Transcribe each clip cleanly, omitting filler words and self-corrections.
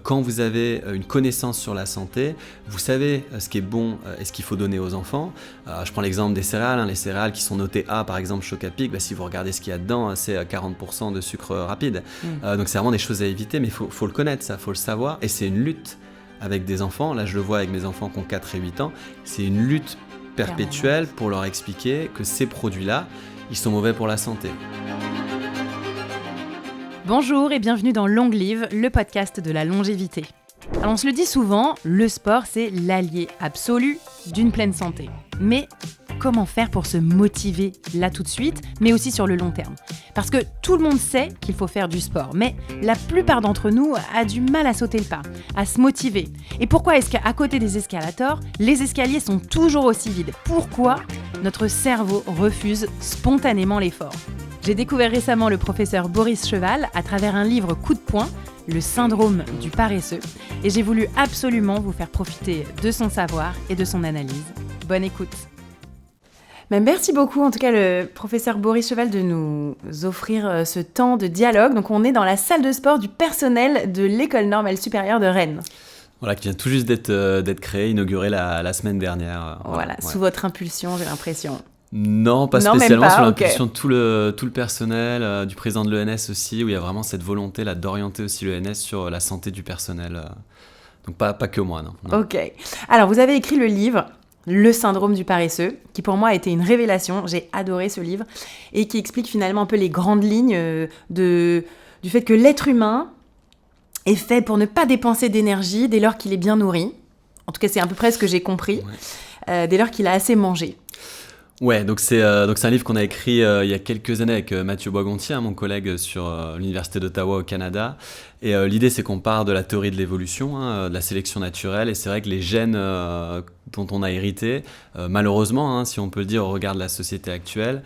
quand vous avez une connaissance sur la santé, vous savez ce qui est bon et ce qu'il faut donner aux enfants. Je prends l'exemple des céréales, les céréales qui sont notées A, par exemple Choc-A-Pic, si vous regardez ce qu'il y a dedans, c'est 40% de sucre rapide. Donc c'est vraiment des choses à éviter, mais il faut le connaître, ça, il faut le savoir, et c'est une lutte avec des enfants. Là, je le vois avec mes enfants qui ont 4 et 8 ans, c'est une lutte perpétuelle pour leur expliquer que ces produits-là, ils sont mauvais pour la santé. Bonjour et bienvenue dans Long Live, le podcast de la longévité. Alors on se le dit souvent, le sport c'est l'allié absolu d'une pleine santé. Mais comment faire pour se motiver là tout de suite, mais aussi sur le long terme ? Parce que tout le monde sait qu'il faut faire du sport, mais la plupart d'entre nous a du mal à sauter le pas, à se motiver. Et pourquoi est-ce qu'à côté des escalators, les escaliers sont toujours aussi vides ? Pourquoi notre cerveau refuse spontanément l'effort ? J'ai découvert récemment le professeur Boris Cheval à travers un livre coup de poing, Le syndrome du paresseux, et j'ai voulu absolument vous faire profiter de son savoir et de son analyse. Bonne écoute. Merci beaucoup en tout cas le professeur Boris Cheval de nous offrir ce temps de dialogue. Donc on est dans la salle de sport du personnel de l'École normale supérieure de Rennes. Voilà, qui vient tout juste d'être créée, inaugurée la semaine dernière. Voilà, sous votre impulsion, j'ai l'impression. Non, pas spécialement, sous l'impulsion de tout le personnel, du président de l'ENS aussi, où il y a vraiment cette volonté là, d'orienter aussi l'ENS sur la santé du personnel. Donc pas que moi, non. Ok. Alors, vous avez écrit le livre « Le syndrome du paresseux », qui pour moi a été une révélation. J'ai adoré ce livre, et qui explique finalement un peu les grandes lignes du fait que l'être humain est fait pour ne pas dépenser d'énergie dès lors qu'il est bien nourri. En tout cas, c'est à peu près ce que j'ai compris, dès lors qu'il a assez mangé. Ouais, donc c'est un livre qu'on a écrit il y a quelques années avec Mathieu Boisgontier, mon collègue sur l'Université d'Ottawa au Canada. Et l'idée, c'est qu'on part de la théorie de l'évolution, de la sélection naturelle. Et c'est vrai que les gènes dont on a hérité, malheureusement, si on peut le dire au regard de la société actuelle,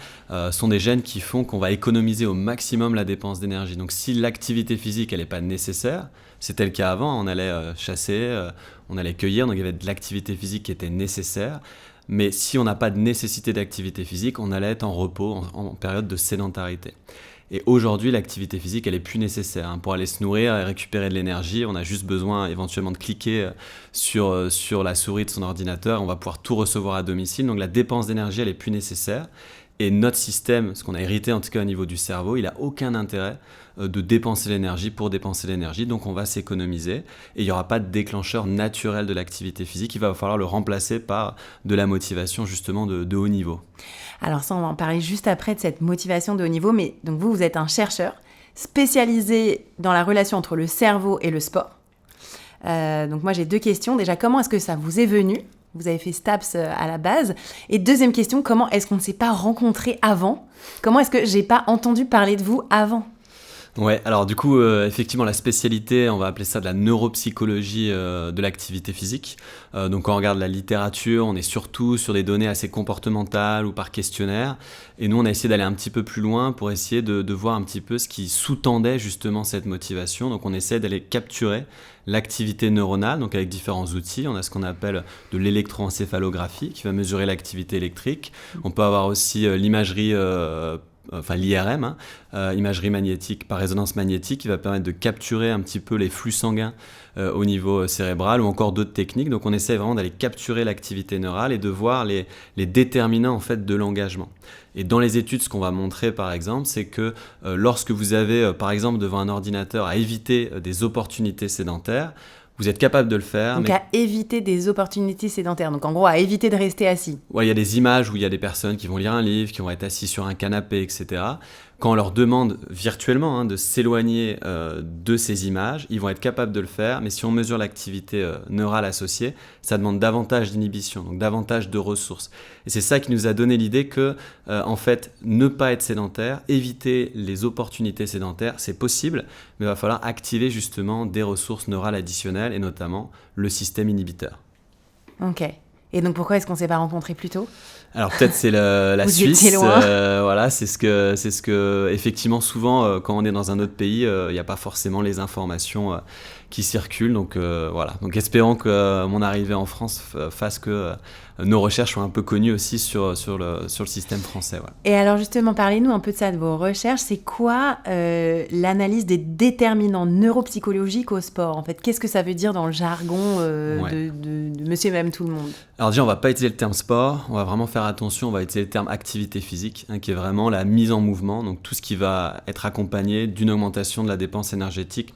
sont des gènes qui font qu'on va économiser au maximum la dépense d'énergie. Donc si l'activité physique, elle n'est pas nécessaire, c'était le cas avant, on allait chasser, on allait cueillir, donc il y avait de l'activité physique qui était nécessaire. Mais si on n'a pas de nécessité d'activité physique, on allait être en repos, en période de sédentarité. Et aujourd'hui, l'activité physique, elle est plus nécessaire. Pour aller se nourrir et récupérer de l'énergie, on a juste besoin éventuellement de cliquer sur la souris de son ordinateur. On va pouvoir tout recevoir à domicile. Donc la dépense d'énergie, elle est plus nécessaire. Et notre système, ce qu'on a hérité en tout cas au niveau du cerveau, il n'a aucun intérêt de dépenser l'énergie pour dépenser l'énergie. Donc on va s'économiser et il n'y aura pas de déclencheur naturel de l'activité physique. Il va falloir le remplacer par de la motivation justement de haut niveau. Alors ça, on va en parler juste après de cette motivation de haut niveau. Mais donc vous êtes un chercheur spécialisé dans la relation entre le cerveau et le sport. Donc moi j'ai 2 questions. Déjà, comment est-ce que ça vous est venu ? Vous avez fait STAPS à la base. Et deuxième question, comment est-ce qu'on ne s'est pas rencontrés avant ? Comment est-ce que j'ai pas entendu parler de vous avant ? Ouais, alors du coup, effectivement, la spécialité, on va appeler ça de la neuropsychologie de l'activité physique. Donc quand on regarde la littérature, on est surtout sur des données assez comportementales ou par questionnaire. Et nous, on a essayé d'aller un petit peu plus loin pour essayer de voir un petit peu ce qui sous-tendait justement cette motivation. Donc on essaie d'aller capturer l'activité neuronale, donc avec différents outils. On a ce qu'on appelle de l'électroencéphalographie qui va mesurer l'activité électrique. On peut avoir aussi l'imagerie l'IRM, imagerie magnétique par résonance magnétique, qui va permettre de capturer un petit peu les flux sanguins au niveau cérébral, ou encore d'autres techniques. Donc on essaie vraiment d'aller capturer l'activité neurale et de voir les déterminants en fait de l'engagement. Et dans les études, ce qu'on va montrer par exemple, c'est que lorsque vous avez par exemple devant un ordinateur à éviter des opportunités sédentaires, vous êtes capable de le faire. Donc à éviter des opportunités sédentaires. Donc en gros, à éviter de rester assis. Ouais, il y a des images où il y a des personnes qui vont lire un livre, qui vont être assis sur un canapé, etc. Quand on leur demande virtuellement de s'éloigner de ces images, ils vont être capables de le faire. Mais si on mesure l'activité neurale associée, ça demande davantage d'inhibition, donc davantage de ressources. Et c'est ça qui nous a donné l'idée que, en fait, ne pas être sédentaire, éviter les opportunités sédentaires, c'est possible, mais il va falloir activer justement des ressources neurales additionnelles et notamment le système inhibiteur. Ok. Et donc pourquoi est-ce qu'on ne s'est pas rencontrés plus tôt ? Alors peut-être c'est la Vous Suisse. étiez loin. Voilà, c'est ce que effectivement souvent quand on est dans un autre pays, il n'y a pas forcément les informations qui circulent. Donc voilà. Donc espérons que mon arrivée en France fasse que nos recherches soient un peu connues aussi sur le système français. Voilà. Et alors justement, parlez-nous un peu de ça, de vos recherches. C'est quoi l'analyse des déterminants neuropsychologiques au sport? En fait, qu'est-ce que ça veut dire dans le jargon de monsieur et madame tout le monde? Alors déjà, on ne va pas utiliser le terme sport, on va vraiment faire attention, on va utiliser le terme activité physique, qui est vraiment la mise en mouvement, donc tout ce qui va être accompagné d'une augmentation de la dépense énergétique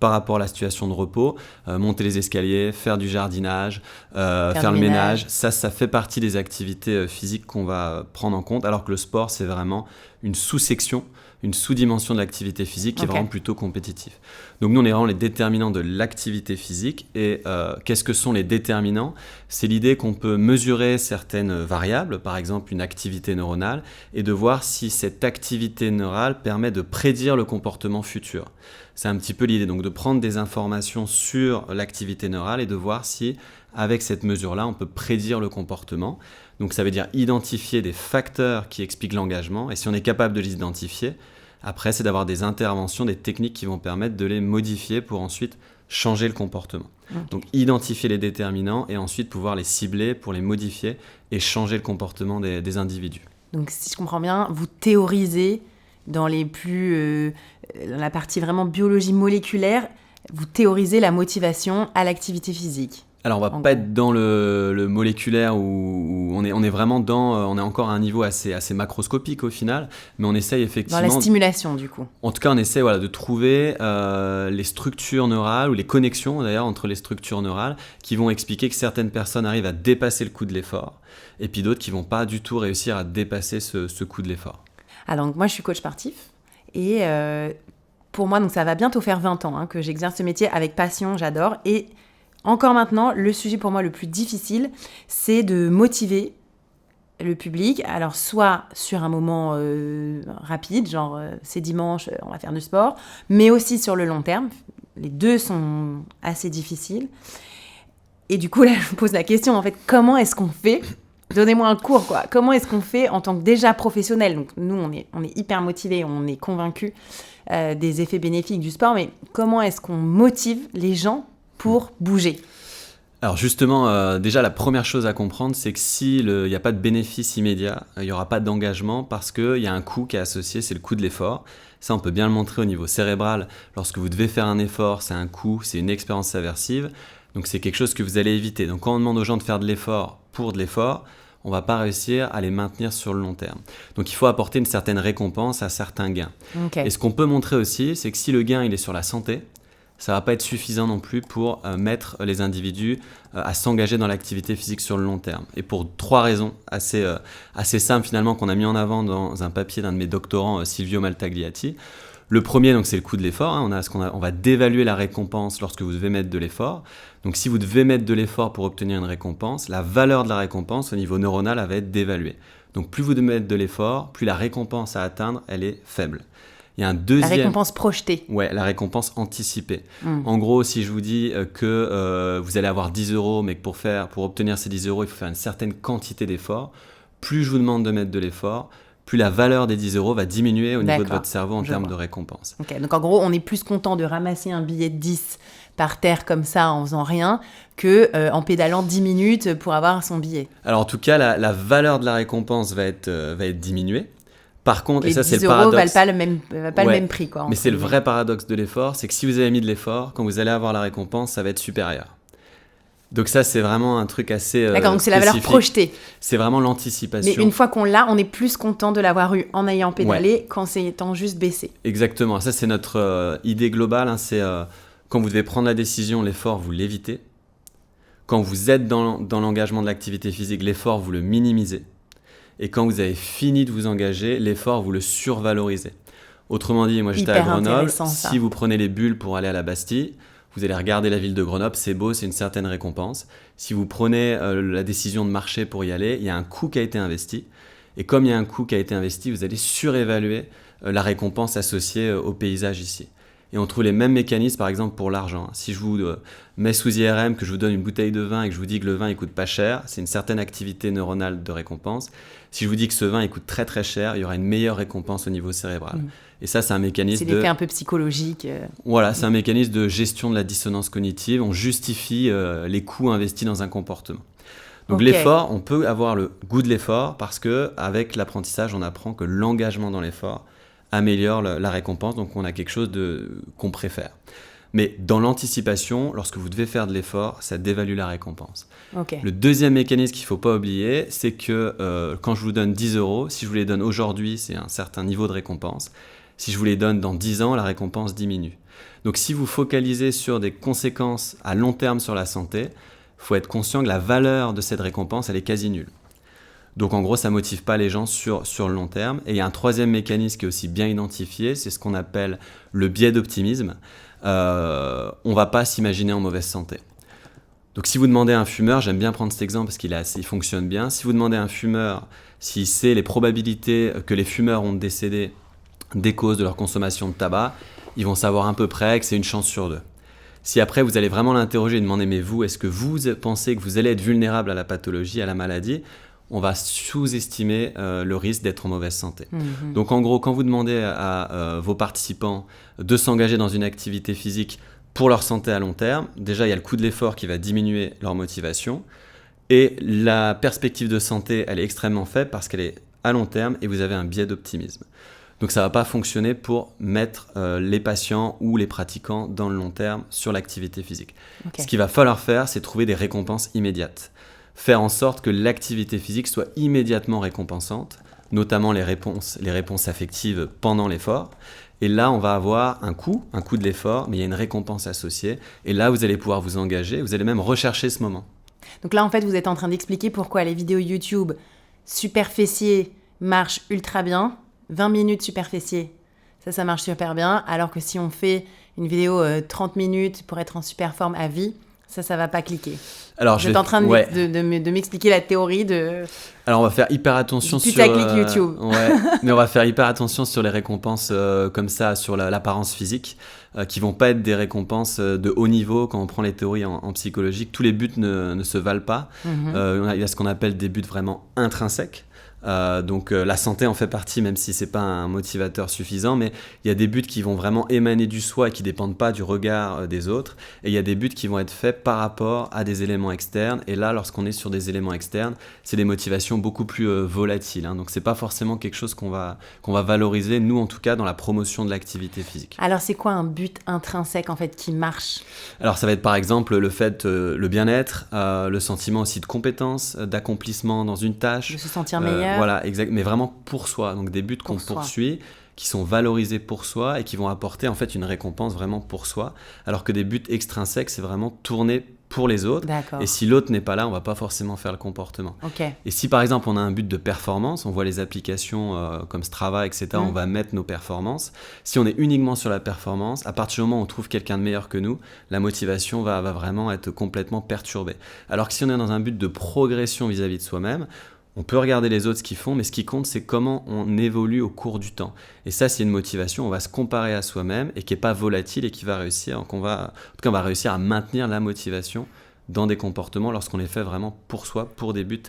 par rapport à la situation de repos, monter les escaliers, faire du jardinage, faire le ménage. Ça fait partie des activités physiques qu'on va prendre en compte, alors que le sport, c'est vraiment une sous-section, une sous-dimension de l'activité physique qui est vraiment plutôt compétitive. Donc nous, on est vraiment les déterminants de l'activité physique. Et qu'est-ce que sont les déterminants ? C'est l'idée qu'on peut mesurer certaines variables, par exemple une activité neuronale, et de voir si cette activité neurale permet de prédire le comportement futur. C'est un petit peu l'idée, donc de prendre des informations sur l'activité neurale et de voir si, avec cette mesure-là, on peut prédire le comportement. Donc ça veut dire identifier des facteurs qui expliquent l'engagement, et si on est capable de les identifier, après c'est d'avoir des interventions, des techniques qui vont permettre de les modifier pour ensuite changer le comportement. Donc identifier les déterminants et ensuite pouvoir les cibler pour les modifier et changer le comportement des individus. Donc si je comprends bien, vous théorisez dans la partie vraiment biologie moléculaire, vous théorisez la motivation à l'activité physique. Alors on va pas être dans le moléculaire où on est vraiment on est encore à un niveau assez macroscopique au final, mais on essaye effectivement... Dans la stimulation du coup. En tout cas on essaie de trouver les structures neurales ou les connexions d'ailleurs entre les structures neurales qui vont expliquer que certaines personnes arrivent à dépasser le coup de l'effort et puis d'autres qui vont pas du tout réussir à dépasser ce coup de l'effort. Alors donc moi je suis coach sportif et pour moi donc ça va bientôt faire 20 ans que j'exerce ce métier avec passion, j'adore. Et encore maintenant, le sujet pour moi le plus difficile, c'est de motiver le public. Alors soit sur un moment rapide, genre c'est dimanche, on va faire du sport, mais aussi sur le long terme. Les deux sont assez difficiles. Et du coup là je me pose la question en fait, comment est-ce qu'on fait ? Donnez-moi un cours, quoi. Comment est-ce qu'on fait en tant que déjà professionnel ? Donc nous, on est hyper motivés, on est convaincus des effets bénéfiques du sport, mais comment est-ce qu'on motive les gens pour bouger ? Alors justement, déjà la première chose à comprendre, c'est que s'il n'y a pas de bénéfice immédiat, il n'y aura pas d'engagement parce qu'il y a un coût qui est associé, c'est le coût de l'effort. Ça, on peut bien le montrer au niveau cérébral. Lorsque vous devez faire un effort, c'est un coût, c'est une expérience aversive. Donc c'est quelque chose que vous allez éviter. Donc quand on demande aux gens de faire de l'effort pour de l'effort, on ne va pas réussir à les maintenir sur le long terme. Donc il faut apporter une certaine récompense à certains gains. Okay. Et ce qu'on peut montrer aussi, c'est que si le gain il est sur la santé, ça ne va pas être suffisant non plus pour mettre les individus à s'engager dans l'activité physique sur le long terme. Et pour 3 raisons assez simples finalement qu'on a mis en avant dans un papier d'un de mes doctorants, Silvio Maltagliati. Le premier, donc, c'est le coût de l'effort. On va dévaluer la récompense lorsque vous devez mettre de l'effort. Donc, si vous devez mettre de l'effort pour obtenir une récompense, la valeur de la récompense au niveau neuronal elle va être dévaluée. Donc, plus vous devez mettre de l'effort, plus la récompense à atteindre, elle est faible. Il y a un deuxième... La récompense projetée. Ouais, la récompense anticipée. En gros, si je vous dis que vous allez avoir 10 €, mais que pour obtenir ces 10 €, il faut faire une certaine quantité d'efforts, plus je vous demande de mettre de l'effort, plus la valeur des 10 € va diminuer au niveau de votre cerveau en termes de récompense. Okay. Donc en gros, on est plus content de ramasser un billet de 10 par terre comme ça en faisant rien qu'en pédalant 10 minutes pour avoir son billet. Alors en tout cas, la valeur de la récompense va être diminuée. Par contre, et ça c'est le 10 € paradoxe, valent pas le même prix. Quoi, mais c'est le vrai paradoxe de l'effort, c'est que si vous avez mis de l'effort, quand vous allez avoir la récompense, ça va être supérieur. Donc ça, c'est vraiment un truc assez D'accord, donc c'est la valeur projetée. C'est vraiment l'anticipation. Mais une fois qu'on l'a, on est plus content de l'avoir eu en ayant pédalé qu'en s'étant juste baissé. Exactement. Ça, c'est notre idée globale. C'est quand vous devez prendre la décision, l'effort, vous l'évitez. Quand vous êtes dans l'engagement de l'activité physique, l'effort, vous le minimisez. Et quand vous avez fini de vous engager, l'effort, vous le survalorisez. Autrement dit, moi j'étais à Grenoble. Si vous prenez les bulles pour aller à la Bastille, vous allez regarder la ville de Grenoble, c'est beau, c'est une certaine récompense. Si vous prenez la décision de marcher pour y aller, il y a un coût qui a été investi. Et comme il y a un coût qui a été investi, vous allez surévaluer la récompense associée au paysage ici. Et on trouve les mêmes mécanismes, par exemple, pour l'argent. Si je vous mets sous IRM, que je vous donne une bouteille de vin et que je vous dis que le vin, il coûte pas cher, c'est une certaine activité neuronale de récompense. Si je vous dis que ce vin, il coûte très très cher, il y aura une meilleure récompense au niveau cérébral. Et ça, c'est un mécanisme c'est l'effet un peu psychologique. Voilà, c'est un mécanisme de gestion de la dissonance cognitive. On justifie les coûts investis dans un comportement. Donc l'effort, on peut avoir le goût de l'effort parce qu'avec l'apprentissage, on apprend que l'engagement dans l'effort améliore la récompense, donc on a quelque chose qu'on préfère. Mais dans l'anticipation, lorsque vous devez faire de l'effort, ça dévalue la récompense. Le deuxième mécanisme qu'il ne faut pas oublier, c'est que quand je vous donne 10 €, si je vous les donne aujourd'hui, c'est un certain niveau de récompense. Si je vous les donne dans 10 ans, la récompense diminue. Donc si vous focalisez sur des conséquences à long terme sur la santé, il faut être conscient que la valeur de cette récompense, elle est quasi nulle. Donc en gros, ça ne motive pas les gens sur le long terme. Et il y a un troisième mécanisme qui est aussi bien identifié, c'est ce qu'on appelle le biais d'optimisme. On ne va pas s'imaginer en mauvaise santé. Donc si vous demandez à un fumeur, j'aime bien prendre cet exemple parce qu'il fonctionne bien, si vous demandez à un fumeur s'il sait les probabilités que les fumeurs ont de décéder des causes de leur consommation de tabac, ils vont savoir à peu près que c'est une chance sur 2. Si après vous allez vraiment l'interroger et demander mais vous, est-ce que vous pensez que vous allez être vulnérable à la pathologie, à la maladie, on va sous-estimer le risque d'être en mauvaise santé. Donc en gros, quand vous demandez à vos participants de s'engager dans une activité physique pour leur santé à long terme, déjà il y a le coût de l'effort qui va diminuer leur motivation et la perspective de santé, elle est extrêmement faible parce qu'elle est à long terme et vous avez un biais d'optimisme. Donc ça ne va pas fonctionner pour mettre les patients ou les pratiquants dans le long terme sur l'activité physique. Ce qu'il va falloir faire, c'est trouver des récompenses immédiates. Faire en sorte que l'activité physique soit immédiatement récompensante, notamment les réponses affectives pendant l'effort. Et là, on va avoir un coût de l'effort, mais il y a une récompense associée. Et là, vous allez pouvoir vous engager, vous allez même rechercher ce moment. Donc là, en fait, vous êtes en train d'expliquer pourquoi les vidéos YouTube super fessiers marchent ultra bien. 20 minutes super fessiers, ça marche super bien. Alors que si on fait une vidéo 30 minutes pour être en super forme à vie, ça va pas cliquer. Alors, vous êtes en train de m'expliquer la théorie de... Alors, on va faire hyper attention sur... YouTube. Mais on va faire hyper attention sur les récompenses comme ça, sur l'apparence physique, qui vont pas être des récompenses de haut niveau. Quand on prend les théories en psychologie, tous les buts ne se valent pas. Il y a ce qu'on appelle des buts vraiment intrinsèques. Donc la santé en fait partie, même si c'est pas un motivateur suffisant, mais il y a des buts qui vont vraiment émaner du soi et qui dépendent pas du regard des autres, et il y a des buts qui vont être faits par rapport à des éléments externes, et là lorsqu'on est sur des éléments externes, c'est des motivations beaucoup plus volatiles, donc c'est pas forcément quelque chose qu'on va valoriser, nous en tout cas dans la promotion de l'activité physique. Alors c'est quoi un but intrinsèque en fait qui marche ? Alors ça va être par exemple le fait, le bien-être, le sentiment aussi de compétence, d'accomplissement dans une tâche, de se sentir meilleur. Voilà, exact, mais vraiment pour soi. Donc des buts qu'on poursuit, qui sont valorisés pour soi et qui vont apporter en fait une récompense vraiment pour soi. Alors que des buts extrinsèques, c'est vraiment tourné pour les autres. D'accord. Et si l'autre n'est pas là, on va pas forcément faire le comportement. Et si par exemple on a un but de performance, on voit les applications comme Strava, etc., on va mettre nos performances. Si on est uniquement sur la performance, à partir du moment où on trouve quelqu'un de meilleur que nous, la motivation va vraiment être complètement perturbée. Alors que si on est dans un but de progression vis-à-vis de soi-même, on peut regarder les autres ce qu'ils font, mais ce qui compte, c'est comment on évolue au cours du temps. Et ça, c'est une motivation, on va se comparer à soi-même et qui n'est pas volatile et qui va réussir, on va réussir à maintenir la motivation dans des comportements lorsqu'on les fait vraiment pour soi, pour des buts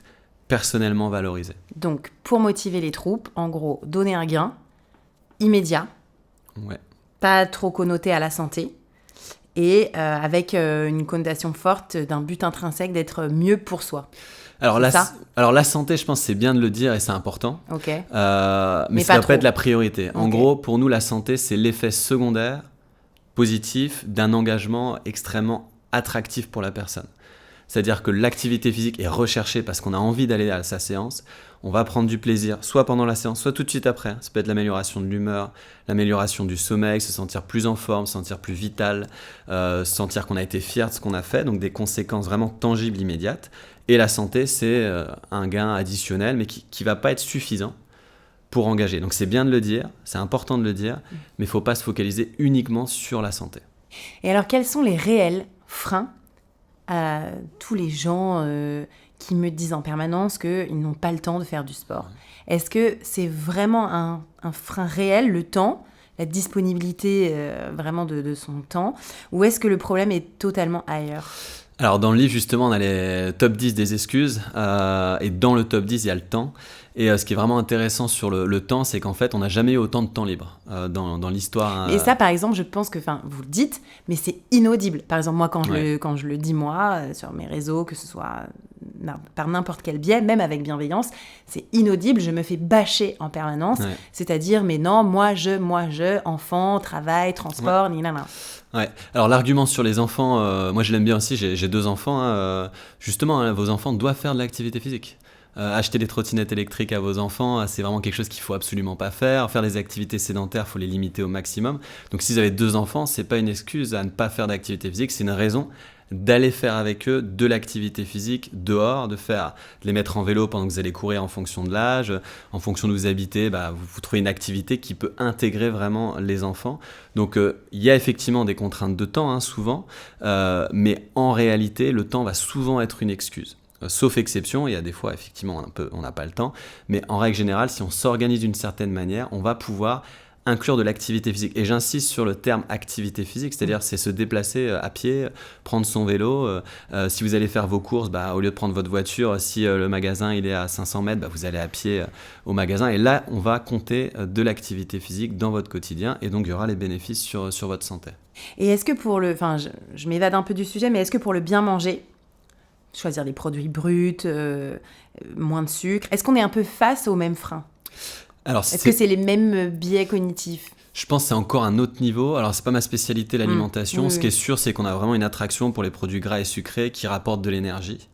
personnellement valorisés. Donc, pour motiver les troupes, en gros, donner un gain immédiat, pas trop connoté à la santé, et avec une connotation forte d'un but intrinsèque d'être mieux pour soi. Alors la santé, je pense que c'est bien de le dire et c'est important, mais ça ne doit pas être la priorité. En gros, pour nous, la santé, c'est l'effet secondaire positif d'un engagement extrêmement attractif pour la personne. C'est-à-dire que l'activité physique est recherchée parce qu'on a envie d'aller à sa séance. On va prendre du plaisir, soit pendant la séance, soit tout de suite après. Ça peut être l'amélioration de l'humeur, l'amélioration du sommeil, se sentir plus en forme, se sentir plus vital, sentir qu'on a été fier de ce qu'on a fait, donc des conséquences vraiment tangibles, immédiates. Et la santé, c'est un gain additionnel, mais qui ne va pas être suffisant pour engager. Donc c'est bien de le dire, c'est important de le dire, mais il ne faut pas se focaliser uniquement sur la santé. Et alors, quels sont les réels freins à tous les gens qui me disent en permanence qu'ils n'ont pas le temps de faire du sport ? Est-ce que c'est vraiment un frein réel, le temps ? la disponibilité vraiment de son temps, ou est-ce que le problème est totalement ailleurs ? Alors dans le livre justement on a les top 10 des excuses et dans le top 10 il y a le temps et ce qui est vraiment intéressant sur le temps c'est qu'en fait on n'a jamais eu autant de temps libre dans l'histoire. Et ça par exemple je pense que, vous le dites, mais c'est inaudible. Par exemple moi quand je le dis moi sur mes réseaux, que ce soit par n'importe quel biais, même avec bienveillance, c'est inaudible, je me fais bâcher en permanence, c'est-à-dire mais non, moi je, enfant, travail, transport, ninana. Ouais. Alors l'argument sur les enfants, moi je l'aime bien aussi, j'ai 2 enfants, justement vos enfants doivent faire de l'activité physique. Acheter des trottinettes électriques à vos enfants, c'est vraiment quelque chose qu'il faut absolument pas faire. Faire des activités sédentaires, faut les limiter au maximum. Donc si vous avez 2 enfants, c'est pas une excuse à ne pas faire d'activité physique, c'est une raison d'aller faire avec eux de l'activité physique dehors, de les mettre en vélo pendant que vous allez courir en fonction de l'âge, en fonction d'où vous habitez, vous trouvez une activité qui peut intégrer vraiment les enfants. Donc il y a effectivement des contraintes de temps, souvent, mais en réalité, le temps va souvent être une excuse. Sauf exception, il y a des fois, effectivement, on n'a pas le temps, mais en règle générale, si on s'organise d'une certaine manière, on va pouvoir inclure de l'activité physique. Et j'insiste sur le terme activité physique, c'est-à-dire c'est se déplacer à pied, prendre son vélo. Si vous allez faire vos courses, au lieu de prendre votre voiture, si le magasin il est à 500 mètres, vous allez à pied au magasin. Et là, on va compter de l'activité physique dans votre quotidien et donc il y aura les bénéfices sur votre santé. Et est-ce que je m'évade un peu du sujet, mais est-ce que pour le bien manger, choisir des produits bruts, moins de sucre, est-ce qu'on est un peu face aux mêmes freins ? Alors, est-ce que c'est les mêmes biais cognitifs ? Je pense que c'est encore un autre niveau. Alors, c'est pas ma spécialité, l'alimentation. Ce qui est sûr, c'est qu'on a vraiment une attraction pour les produits gras et sucrés qui rapportent de l'énergie.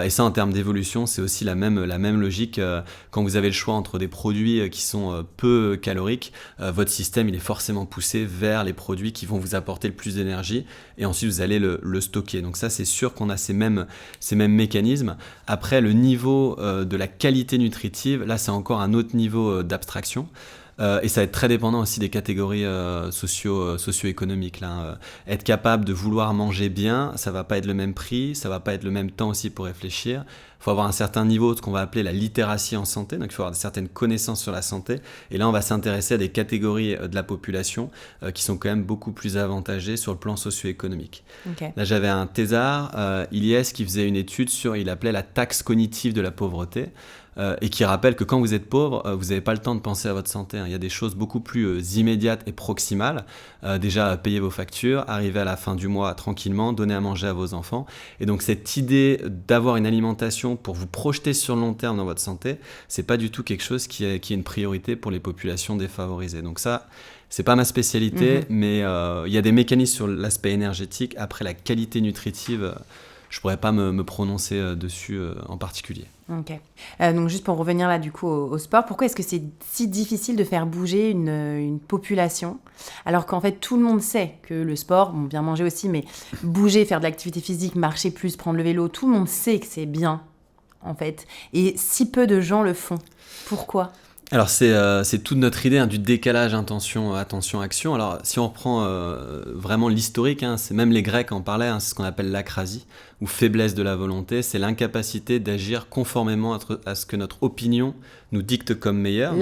Et ça, en termes d'évolution, c'est aussi la même logique. Quand vous avez le choix entre des produits qui sont peu caloriques, votre système il est forcément poussé vers les produits qui vont vous apporter le plus d'énergie et ensuite vous allez le stocker. Donc ça, c'est sûr qu'on a ces mêmes mécanismes. Après, le niveau de la qualité nutritive, là, c'est encore un autre niveau d'abstraction. Et ça va être très dépendant aussi des catégories socio-économiques. Être capable de vouloir manger bien, ça va pas être le même prix, ça va pas être le même temps aussi pour réfléchir. Il faut avoir un certain niveau de ce qu'on va appeler la littératie en santé, donc il faut avoir certaines connaissances sur la santé. Et là, on va s'intéresser à des catégories de la population qui sont quand même beaucoup plus avantagées sur le plan socio-économique. Okay. Là, j'avais un thésard, Ilyes, qui faisait une étude il appelait la taxe cognitive de la pauvreté. Et qui rappelle que quand vous êtes pauvre, vous n'avez pas le temps de penser à votre santé. Il y a des choses beaucoup plus immédiates et proximales. Déjà, payer vos factures, arriver à la fin du mois tranquillement, donner à manger à vos enfants. Et donc, cette idée d'avoir une alimentation pour vous projeter sur le long terme dans votre santé, c'est pas du tout quelque chose qui est une priorité pour les populations défavorisées. Donc ça, c'est pas ma spécialité, mais il y a des mécanismes sur l'aspect énergétique. Après, la qualité nutritive, je pourrais pas me prononcer dessus en particulier. Ok. Donc juste pour revenir là du coup au sport, pourquoi est-ce que c'est si difficile de faire bouger une population alors qu'en fait tout le monde sait que le sport, bien manger aussi, mais bouger, faire de l'activité physique, marcher plus, prendre le vélo, tout le monde sait que c'est bien en fait, et si peu de gens le font. Pourquoi ? Alors c'est toute notre idée du décalage attention-action. Alors si on reprend vraiment l'historique, c'est même les Grecs en parlaient, c'est ce qu'on appelle l'acrasie ou faiblesse de la volonté, c'est l'incapacité d'agir conformément à ce que notre opinion nous dicte comme meilleur.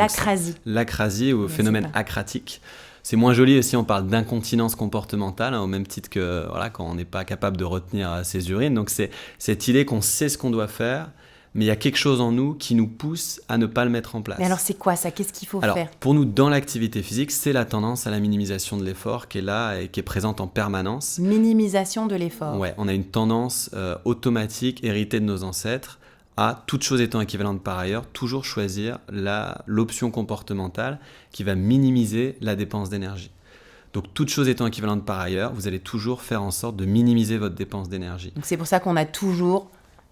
L'acrasie ou phénomène acratique. C'est moins joli aussi, on parle d'incontinence comportementale, au même titre que quand on n'est pas capable de retenir ses urines. Donc c'est cette idée qu'on sait ce qu'on doit faire, mais il y a quelque chose en nous qui nous pousse à ne pas le mettre en place. Mais alors c'est quoi ça ? Qu'est-ce qu'il faut faire ? Pour nous, dans l'activité physique, c'est la tendance à la minimisation de l'effort qui est là et qui est présente en permanence. Minimisation de l'effort. Ouais, on a une tendance automatique héritée de nos ancêtres à, toute chose étant équivalente par ailleurs, toujours choisir l'option comportementale qui va minimiser la dépense d'énergie. Donc, toute chose étant équivalente par ailleurs, vous allez toujours faire en sorte de minimiser votre dépense d'énergie. Donc, c'est pour ça qu'on a toujours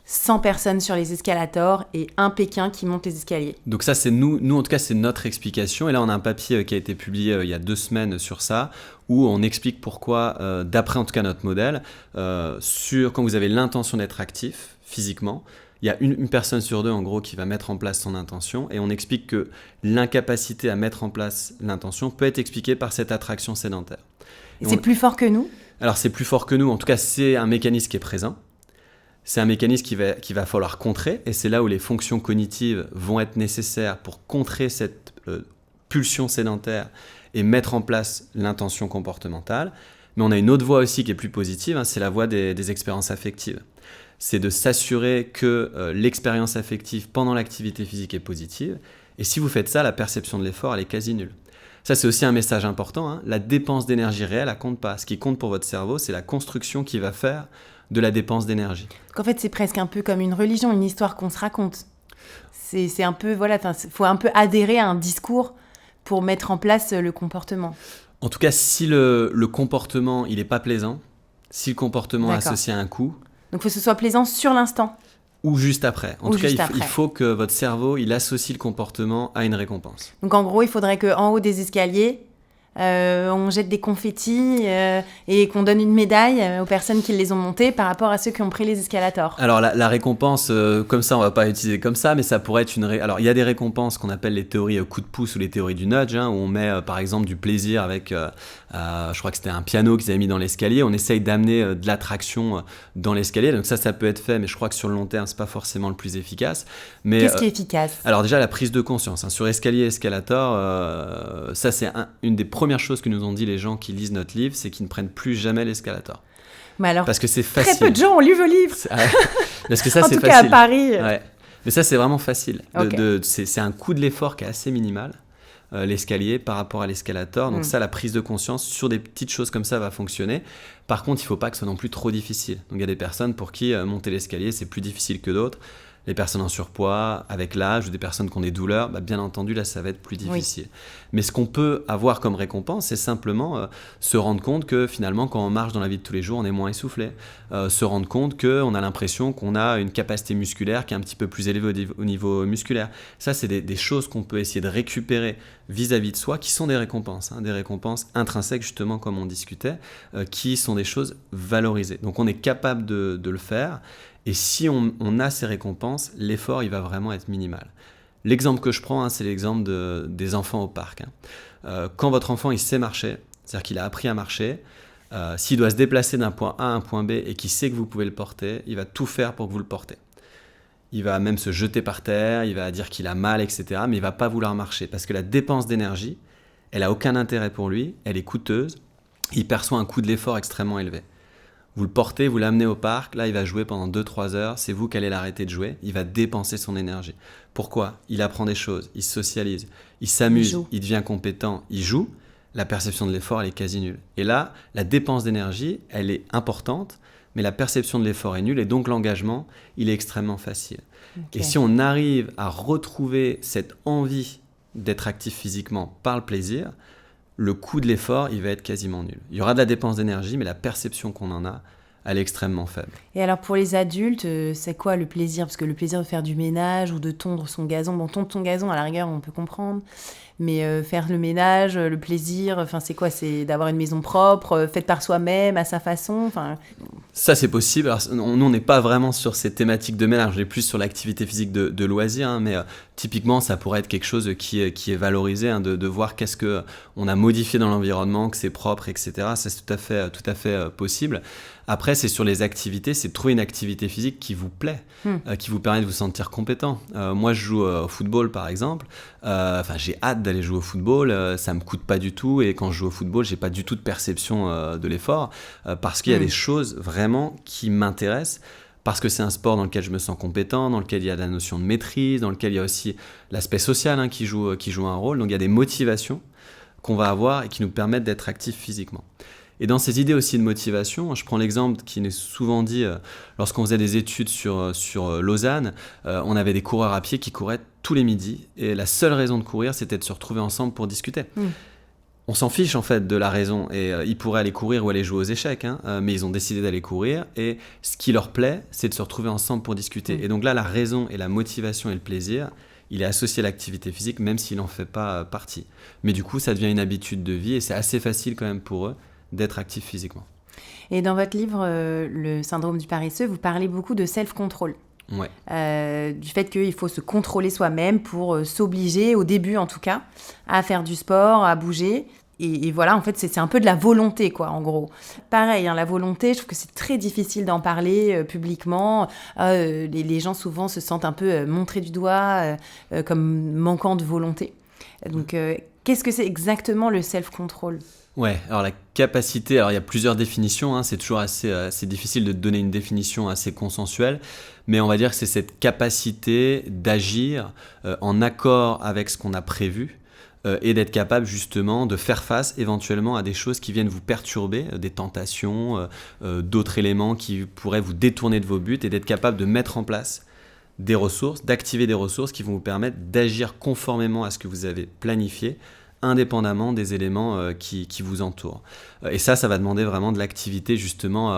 100 personnes sur les escalators et un Pékin qui monte les escaliers. Donc ça, c'est nous en tout cas, c'est notre explication. Et là, on a un papier qui a été publié il y a 2 semaines sur ça, où on explique pourquoi, d'après en tout cas notre modèle, quand vous avez l'intention d'être actif physiquement, il y a une personne sur 2 en gros qui va mettre en place son intention, et on explique que l'incapacité à mettre en place l'intention peut être expliquée par cette attraction sédentaire. Et c'est plus fort que nous ? Alors c'est plus fort que nous, en tout cas c'est un mécanisme qui est présent. C'est un mécanisme qu'il va falloir contrer, et c'est là où les fonctions cognitives vont être nécessaires pour contrer cette pulsion sédentaire et mettre en place l'intention comportementale. Mais on a une autre voie aussi qui est plus positive, c'est la voie des expériences affectives. C'est de s'assurer que l'expérience affective pendant l'activité physique est positive. Et si vous faites ça, la perception de l'effort, elle est quasi nulle. Ça, c'est aussi un message important. La dépense d'énergie réelle, elle compte pas. Ce qui compte pour votre cerveau, c'est la construction qu'il va faire de la dépense d'énergie. Donc en fait, c'est presque un peu comme une religion, une histoire qu'on se raconte. C'est un peu, faut un peu adhérer à un discours pour mettre en place le comportement. En tout cas, si le comportement, il n'est pas plaisant, si le comportement est associé à un coût... Donc il faut que ce soit plaisant sur l'instant. Ou juste après. En tout cas, il faut que votre cerveau, il associe le comportement à une récompense. Donc en gros, il faudrait qu'en haut des escaliers, on jette des confettis et qu'on donne une médaille aux personnes qui les ont montés par rapport à ceux qui ont pris les escalators. Alors la récompense, comme ça, on va pas l'utiliser comme ça, mais ça pourrait être Alors il y a des récompenses qu'on appelle les théories coup de pouce ou les théories du nudge, où on met par exemple du plaisir avec, je crois que c'était un piano qu'ils avaient mis dans l'escalier, on essaye d'amener de l'attraction dans l'escalier, donc ça peut être fait, mais je crois que sur le long terme, c'est pas forcément le plus efficace. Mais, qu'est-ce qui est efficace ? Alors déjà, la prise de conscience. Sur escalier et escalator, ça c'est une des premières choses que nous ont dit les gens qui lisent notre livre, c'est qu'ils ne prennent plus jamais l'escalator. Mais alors, parce que c'est facile. Très peu de gens ont lu vos livres. Parce que ça, en c'est tout facile. cas à Paris. Ouais. Mais ça, c'est vraiment facile. Okay. C'est un coût de l'effort qui est assez minimal, l'escalier par rapport à l'escalator. Donc ça, la prise de conscience sur des petites choses comme ça va fonctionner. Par contre, il ne faut pas que ce soit non plus trop difficile. Donc il y a des personnes pour qui monter l'escalier, c'est plus difficile que d'autres. Les personnes en surpoids, avec l'âge, ou des personnes qui ont des douleurs, bien entendu, là, ça va être plus difficile. Oui. Mais ce qu'on peut avoir comme récompense, c'est simplement se rendre compte que finalement, quand on marche dans la vie de tous les jours, on est moins essoufflé. Se rendre compte qu'on a l'impression qu'on a une capacité musculaire qui est un petit peu plus élevée au niveau musculaire. Ça, c'est des choses qu'on peut essayer de récupérer vis-à-vis de soi, qui sont des récompenses intrinsèques, justement, comme on discutait, qui sont des choses valorisées. Donc, on est capable de le faire. Et si on a ces récompenses, l'effort, il va vraiment être minimal. L'exemple que je prends, c'est l'exemple des enfants au parc. Quand votre enfant, il sait marcher, c'est-à-dire qu'il a appris à marcher, s'il doit se déplacer d'un point A à un point B et qu'il sait que vous pouvez le porter, il va tout faire pour que vous le portez. Il va même se jeter par terre, il va dire qu'il a mal, etc. Mais il ne va pas vouloir marcher parce que la dépense d'énergie, elle n'a aucun intérêt pour lui, elle est coûteuse, il perçoit un coût de l'effort extrêmement élevé. Vous le portez, vous l'amenez au parc, là il va jouer pendant 2-3 heures, c'est vous qui allez l'arrêter de jouer, il va dépenser son énergie. Pourquoi ? Il apprend des choses, il socialise, il s'amuse, il devient compétent, il joue, la perception de l'effort elle est quasi nulle. Et là, la dépense d'énergie, elle est importante, mais la perception de l'effort est nulle et donc l'engagement, il est extrêmement facile. Okay. Et si on arrive à retrouver cette envie d'être actif physiquement par le plaisir, le coût de l'effort, il va être quasiment nul. Il y aura de la dépense d'énergie, mais la perception qu'on en a, elle est extrêmement faible. Et alors pour les adultes, c'est quoi le plaisir ? Parce que le plaisir de faire du ménage ou de tondre son gazon, tondre son gazon, à la rigueur, on peut comprendre. Mais faire le ménage, le plaisir, c'est quoi ? C'est d'avoir une maison propre, faite par soi-même, à sa façon. Ça, c'est possible. Alors, nous, on n'est pas vraiment sur ces thématiques de ménage, on est plus sur l'activité physique de loisir, mais typiquement, ça pourrait être quelque chose qui est valorisé, de voir qu'est-ce qu'on a modifié dans l'environnement, que c'est propre, etc. Ça, c'est tout à fait possible. Après, c'est sur les activités, c'est de trouver une activité physique qui vous plaît, qui vous permet de vous sentir compétent. Moi, je joue au football, par exemple. J'ai hâte d'aller jouer au football, ça me coûte pas du tout, et quand je joue au football, j'ai pas du tout de perception de l'effort, parce qu'il y a des choses vraiment qui m'intéressent, parce que c'est un sport dans lequel je me sens compétent, dans lequel il y a la notion de maîtrise, dans lequel il y a aussi l'aspect social qui joue un rôle. Donc il y a des motivations qu'on va avoir et qui nous permettent d'être actifs physiquement. Et dans ces idées aussi de motivation, je prends l'exemple qui est souvent dit lorsqu'on faisait des études sur Lausanne, on avait des coureurs à pied qui couraient tous les midis, et la seule raison de courir, c'était de se retrouver ensemble pour discuter. On s'en fiche en fait de la raison, et ils pourraient aller courir ou aller jouer aux échecs, mais ils ont décidé d'aller courir, et ce qui leur plaît, c'est de se retrouver ensemble pour discuter. Et donc là, la raison et la motivation et le plaisir, il est associé à l'activité physique, même s'il n'en fait pas partie. Mais du coup, ça devient une habitude de vie, et c'est assez facile quand même pour eux d'être actifs physiquement. Et dans votre livre, Le syndrome du paresseux, vous parlez beaucoup de self-control. Ouais. Du fait qu'il faut se contrôler soi-même pour s'obliger, au début en tout cas, à faire du sport, à bouger. Et voilà, en fait, c'est un peu de la volonté, quoi, en gros. Pareil, la volonté, je trouve que c'est très difficile d'en parler publiquement. Les gens, souvent, se sentent un peu montrés du doigt comme manquant de volonté. Donc, qu'est-ce que c'est exactement le self-control ? Ouais, alors la capacité, alors il y a plusieurs définitions, hein, c'est toujours assez difficile de donner une définition assez consensuelle, mais on va dire que c'est cette capacité d'agir en accord avec ce qu'on a prévu et d'être capable justement de faire face éventuellement à des choses qui viennent vous perturber, des tentations, d'autres éléments qui pourraient vous détourner de vos buts et d'être capable de mettre en place des ressources, d'activer des ressources qui vont vous permettre d'agir conformément à ce que vous avez planifié, indépendamment des éléments qui vous entourent. Et ça va demander vraiment de l'activité justement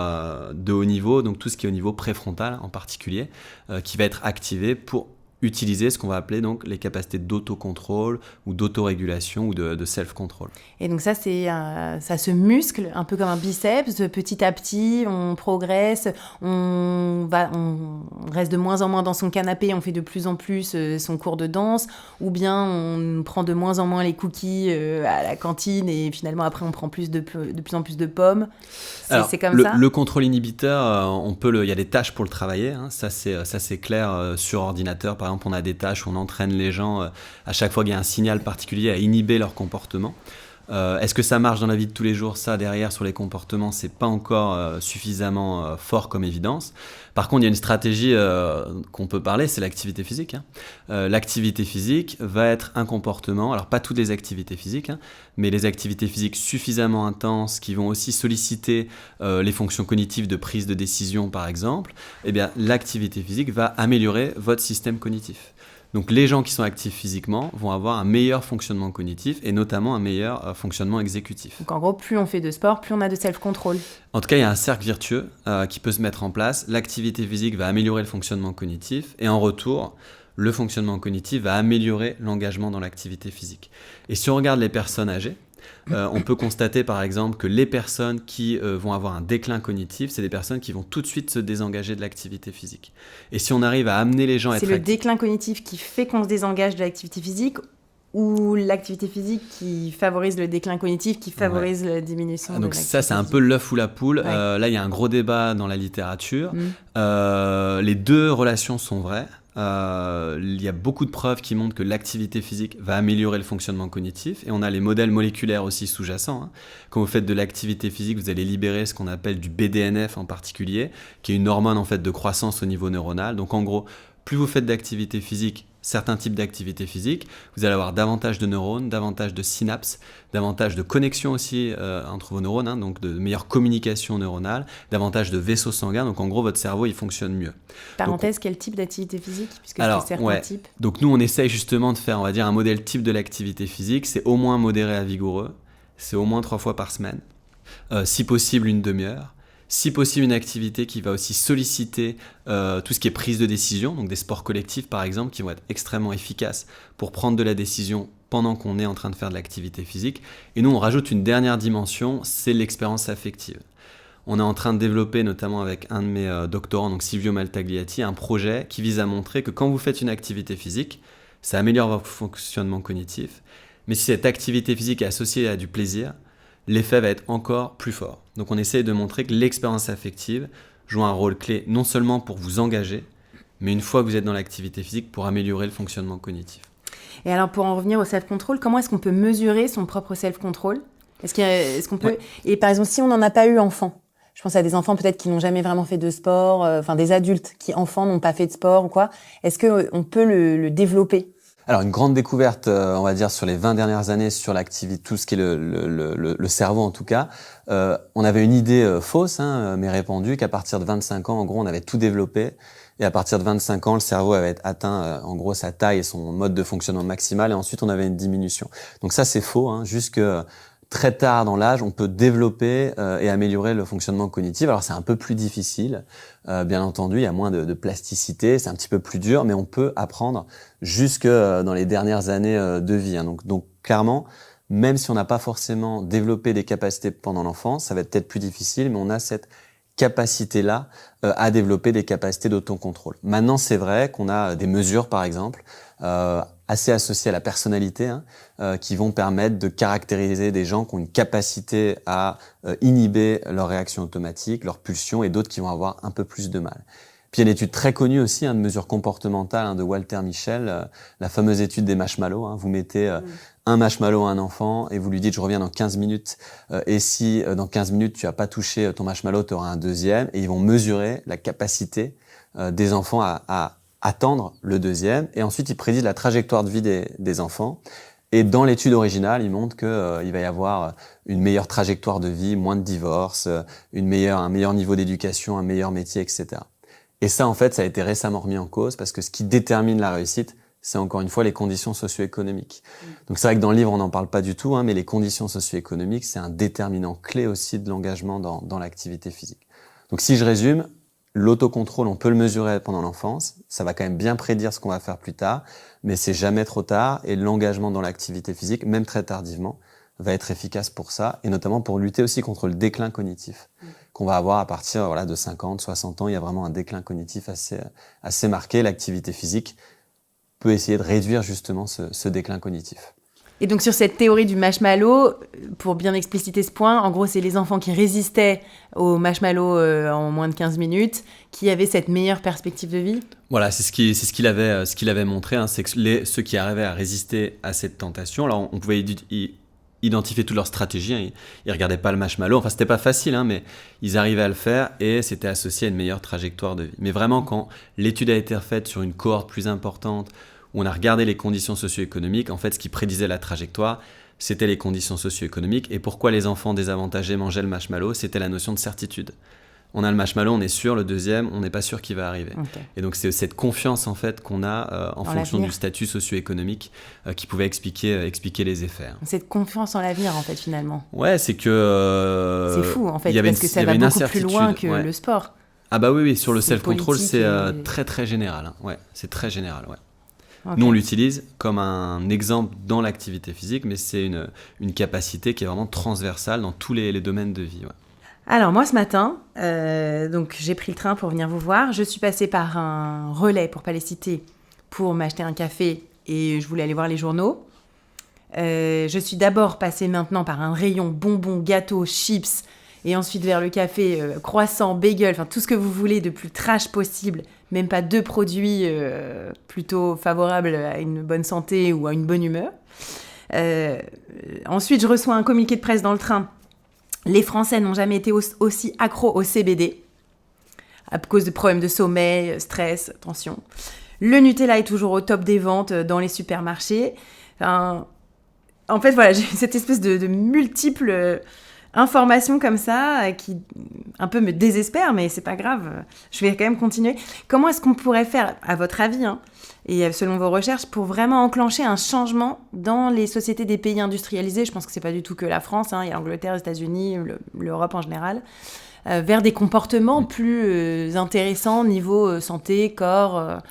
de haut niveau, donc tout ce qui est au niveau préfrontal en particulier, qui va être activé pour utiliser ce qu'on va appeler donc les capacités d'autocontrôle ou d'autorégulation ou de self-control. Et donc ça se muscle un peu comme un biceps. Petit à petit, on progresse, on reste de moins en moins dans son canapé, on fait de plus en plus son cours de danse, ou bien on prend de moins en moins les cookies à la cantine et finalement après on prend de plus en plus de pommes. C'est comme ça. Le contrôle inhibiteur, il y a des tâches pour le travailler. Hein, ça c'est clair sur ordinateur. Par exemple, on a des tâches où on entraîne les gens à chaque fois qu'il y a un signal particulier à inhiber leur comportement. Est-ce que ça marche dans la vie de tous les jours ? Ça, derrière, sur les comportements, c'est pas encore suffisamment fort comme évidence. Par contre, il y a une stratégie qu'on peut parler, c'est l'activité physique. L'activité physique va être un comportement, alors pas toutes les activités physiques, mais les activités physiques suffisamment intenses qui vont aussi solliciter les fonctions cognitives de prise de décision, par exemple, eh bien, l'activité physique va améliorer votre système cognitif. Donc les gens qui sont actifs physiquement vont avoir un meilleur fonctionnement cognitif et notamment un meilleur fonctionnement exécutif. Donc en gros, plus on fait de sport, plus on a de self-control. En tout cas, il y a un cercle vertueux qui peut se mettre en place. L'activité physique va améliorer le fonctionnement cognitif et en retour, le fonctionnement cognitif va améliorer l'engagement dans l'activité physique. Et si on regarde les personnes âgées, on peut constater par exemple que les personnes qui vont avoir un déclin cognitif, c'est des personnes qui vont tout de suite se désengager de l'activité physique. Et si on arrive à amener les gens à être actifs... C'est le déclin cognitif qui fait qu'on se désengage de l'activité physique ou l'activité physique qui favorise le déclin cognitif, qui favorise la diminution de l'activité physique. Donc ça, c'est un peu l'œuf ou la poule. Ouais. Là, il y a un gros débat dans la littérature. Les deux relations sont vraies. Il y a beaucoup de preuves qui montrent que l'activité physique va améliorer le fonctionnement cognitif et on a les modèles moléculaires aussi sous-jacents. Quand vous faites de l'activité physique, vous allez libérer ce qu'on appelle du BDNF en particulier, qui est une hormone en fait de croissance au niveau neuronal. Donc en gros, plus vous faites d'activité physique, certains types d'activités physiques, vous allez avoir davantage de neurones, davantage de synapses, davantage de connexions aussi entre vos neurones, donc de meilleure communication neuronale, davantage de vaisseaux sanguins, donc en gros votre cerveau il fonctionne mieux. Parenthèse, quel type d'activité physique ? Puisque alors, c'est certains types. Donc nous on essaye justement de faire, on va dire, un modèle type de l'activité physique, c'est au moins modéré à vigoureux, c'est au moins 3 fois par semaine, si possible une demi-heure. Si possible, une activité qui va aussi solliciter tout ce qui est prise de décision, donc des sports collectifs par exemple, qui vont être extrêmement efficaces pour prendre de la décision pendant qu'on est en train de faire de l'activité physique. Et nous, on rajoute une dernière dimension, c'est l'expérience affective. On est en train de développer, notamment avec un de mes doctorants, donc Silvio Maltagliati, un projet qui vise à montrer que quand vous faites une activité physique, ça améliore votre fonctionnement cognitif. Mais si cette activité physique est associée à du plaisir, l'effet va être encore plus fort. Donc on essaye de montrer que l'expérience affective joue un rôle clé non seulement pour vous engager, mais une fois que vous êtes dans l'activité physique, pour améliorer le fonctionnement cognitif. Et alors pour en revenir au self-control, comment est-ce qu'on peut mesurer son propre self-control ? Est-ce qu'on peut... Ouais. Et par exemple, si on n'en a pas eu enfant, je pense à des enfants peut-être qui n'ont jamais vraiment fait de sport, des adultes qui, enfants, n'ont pas fait de sport ou quoi, est-ce qu'on peut le développer ? Alors, une grande découverte, on va dire, sur les 20 dernières années sur l'activité, tout ce qui est le cerveau en tout cas. On avait une idée fausse, mais répandue, qu'à partir de 25 ans, en gros, on avait tout développé. Et à partir de 25 ans, le cerveau avait atteint, en gros, sa taille et son mode de fonctionnement maximal. Et ensuite, on avait une diminution. Donc ça, c'est faux. Jusque très tard dans l'âge, on peut développer et améliorer le fonctionnement cognitif. Alors, c'est un peu plus difficile. Bien entendu, il y a moins de plasticité, c'est un petit peu plus dur, mais on peut apprendre jusque dans les dernières années de vie. Donc clairement, même si on n'a pas forcément développé des capacités pendant l'enfance, ça va être peut-être plus difficile, mais on a cette capacité-là à développer des capacités d'autocontrôle. Maintenant, c'est vrai qu'on a des mesures, par exemple, assez associées à la personnalité, qui vont permettre de caractériser des gens qui ont une capacité à inhiber leurs réactions automatiques, leurs pulsions, et d'autres qui vont avoir un peu plus de mal. Puis il y a une étude très connue aussi de mesures comportementales de Walter Mischel, la fameuse étude des marshmallows. Vous mettez un marshmallow à un enfant et vous lui dites je reviens dans 15 minutes et si dans 15 minutes tu n'as pas touché ton marshmallow, tu auras un deuxième, et ils vont mesurer la capacité des enfants à attendre le deuxième, et ensuite ils prédisent la trajectoire de vie des enfants. Et dans l'étude originale, ils montrent que il va y avoir une meilleure trajectoire de vie, moins de divorces, un meilleur niveau d'éducation, un meilleur métier, etc. Et ça, en fait, ça a été récemment remis en cause parce que ce qui détermine la réussite, c'est encore une fois les conditions socio-économiques. Donc c'est vrai que dans le livre, on n'en parle pas du tout, mais les conditions socio-économiques, c'est un déterminant clé aussi de l'engagement dans l'activité physique. Donc si je résume, l'autocontrôle, on peut le mesurer pendant l'enfance, ça va quand même bien prédire ce qu'on va faire plus tard, mais c'est jamais trop tard, et l'engagement dans l'activité physique, même très tardivement, va être efficace pour ça, et notamment pour lutter aussi contre le déclin cognitif qu'on va avoir à partir de 50, 60 ans. Il y a vraiment un déclin cognitif assez marqué. L'activité physique peut essayer de réduire justement ce déclin cognitif. Et donc sur cette théorie du marshmallow, pour bien expliciter ce point, en gros c'est les enfants qui résistaient au marshmallow en moins de 15 minutes qui avaient cette meilleure perspective de vie. Voilà, c'est ce qu'il avait montré, c'est que ceux qui arrivaient à résister à cette tentation, alors on pouvait identifier toutes leurs stratégies, ils regardaient pas le marshmallow, enfin c'était pas facile, mais ils arrivaient à le faire et c'était associé à une meilleure trajectoire de vie. Mais vraiment quand l'étude a été refaite sur une cohorte plus importante, où on a regardé les conditions socio-économiques, en fait ce qui prédisait la trajectoire, c'était les conditions socio-économiques. Et pourquoi les enfants désavantagés mangeaient le marshmallow, c'était la notion de certitude. On a le marshmallow, on est sûr, le deuxième, on n'est pas sûr qu'il va arriver. Okay. Et donc c'est cette confiance en fait qu'on a en fonction du statut socio-économique qui pouvait expliquer les effets. Cette confiance en l'avenir en fait finalement. Ouais, c'est que c'est fou en fait parce que ça va beaucoup plus loin que le sport. Ah bah oui, sur le self-control c'est très très général. Ouais, c'est très général. Ouais. Okay. Nous, on l'utilise comme un exemple dans l'activité physique, mais c'est une capacité qui est vraiment transversale dans tous les domaines de vie. Ouais. Alors moi ce matin, donc j'ai pris le train pour venir vous voir. Je suis passée par un relais pour pas les citer pour m'acheter un café et je voulais aller voir les journaux. Je suis d'abord passée maintenant par un rayon bonbons, gâteaux, chips et ensuite vers le café, croissant, bagel, enfin tout ce que vous voulez de plus trash possible. Même pas 2 produits plutôt favorables à une bonne santé ou à une bonne humeur. Ensuite, je reçois un communiqué de presse dans le train. Les Français n'ont jamais été aussi accros au CBD à cause de problèmes de sommeil, stress, tension. Le Nutella est toujours au top des ventes dans les supermarchés. Enfin, en fait, voilà, j'ai cette espèce de multiples informations comme ça qui un peu me désespèrent, mais c'est pas grave, je vais quand même continuer. Comment est-ce qu'on pourrait faire, à votre avis, et selon vos recherches, pour vraiment enclencher un changement dans les sociétés des pays industrialisés? Je pense que c'est pas du tout que la France, il y a l'Angleterre, les États-Unis, l'Europe en général, vers des comportements plus intéressants niveau santé, corps.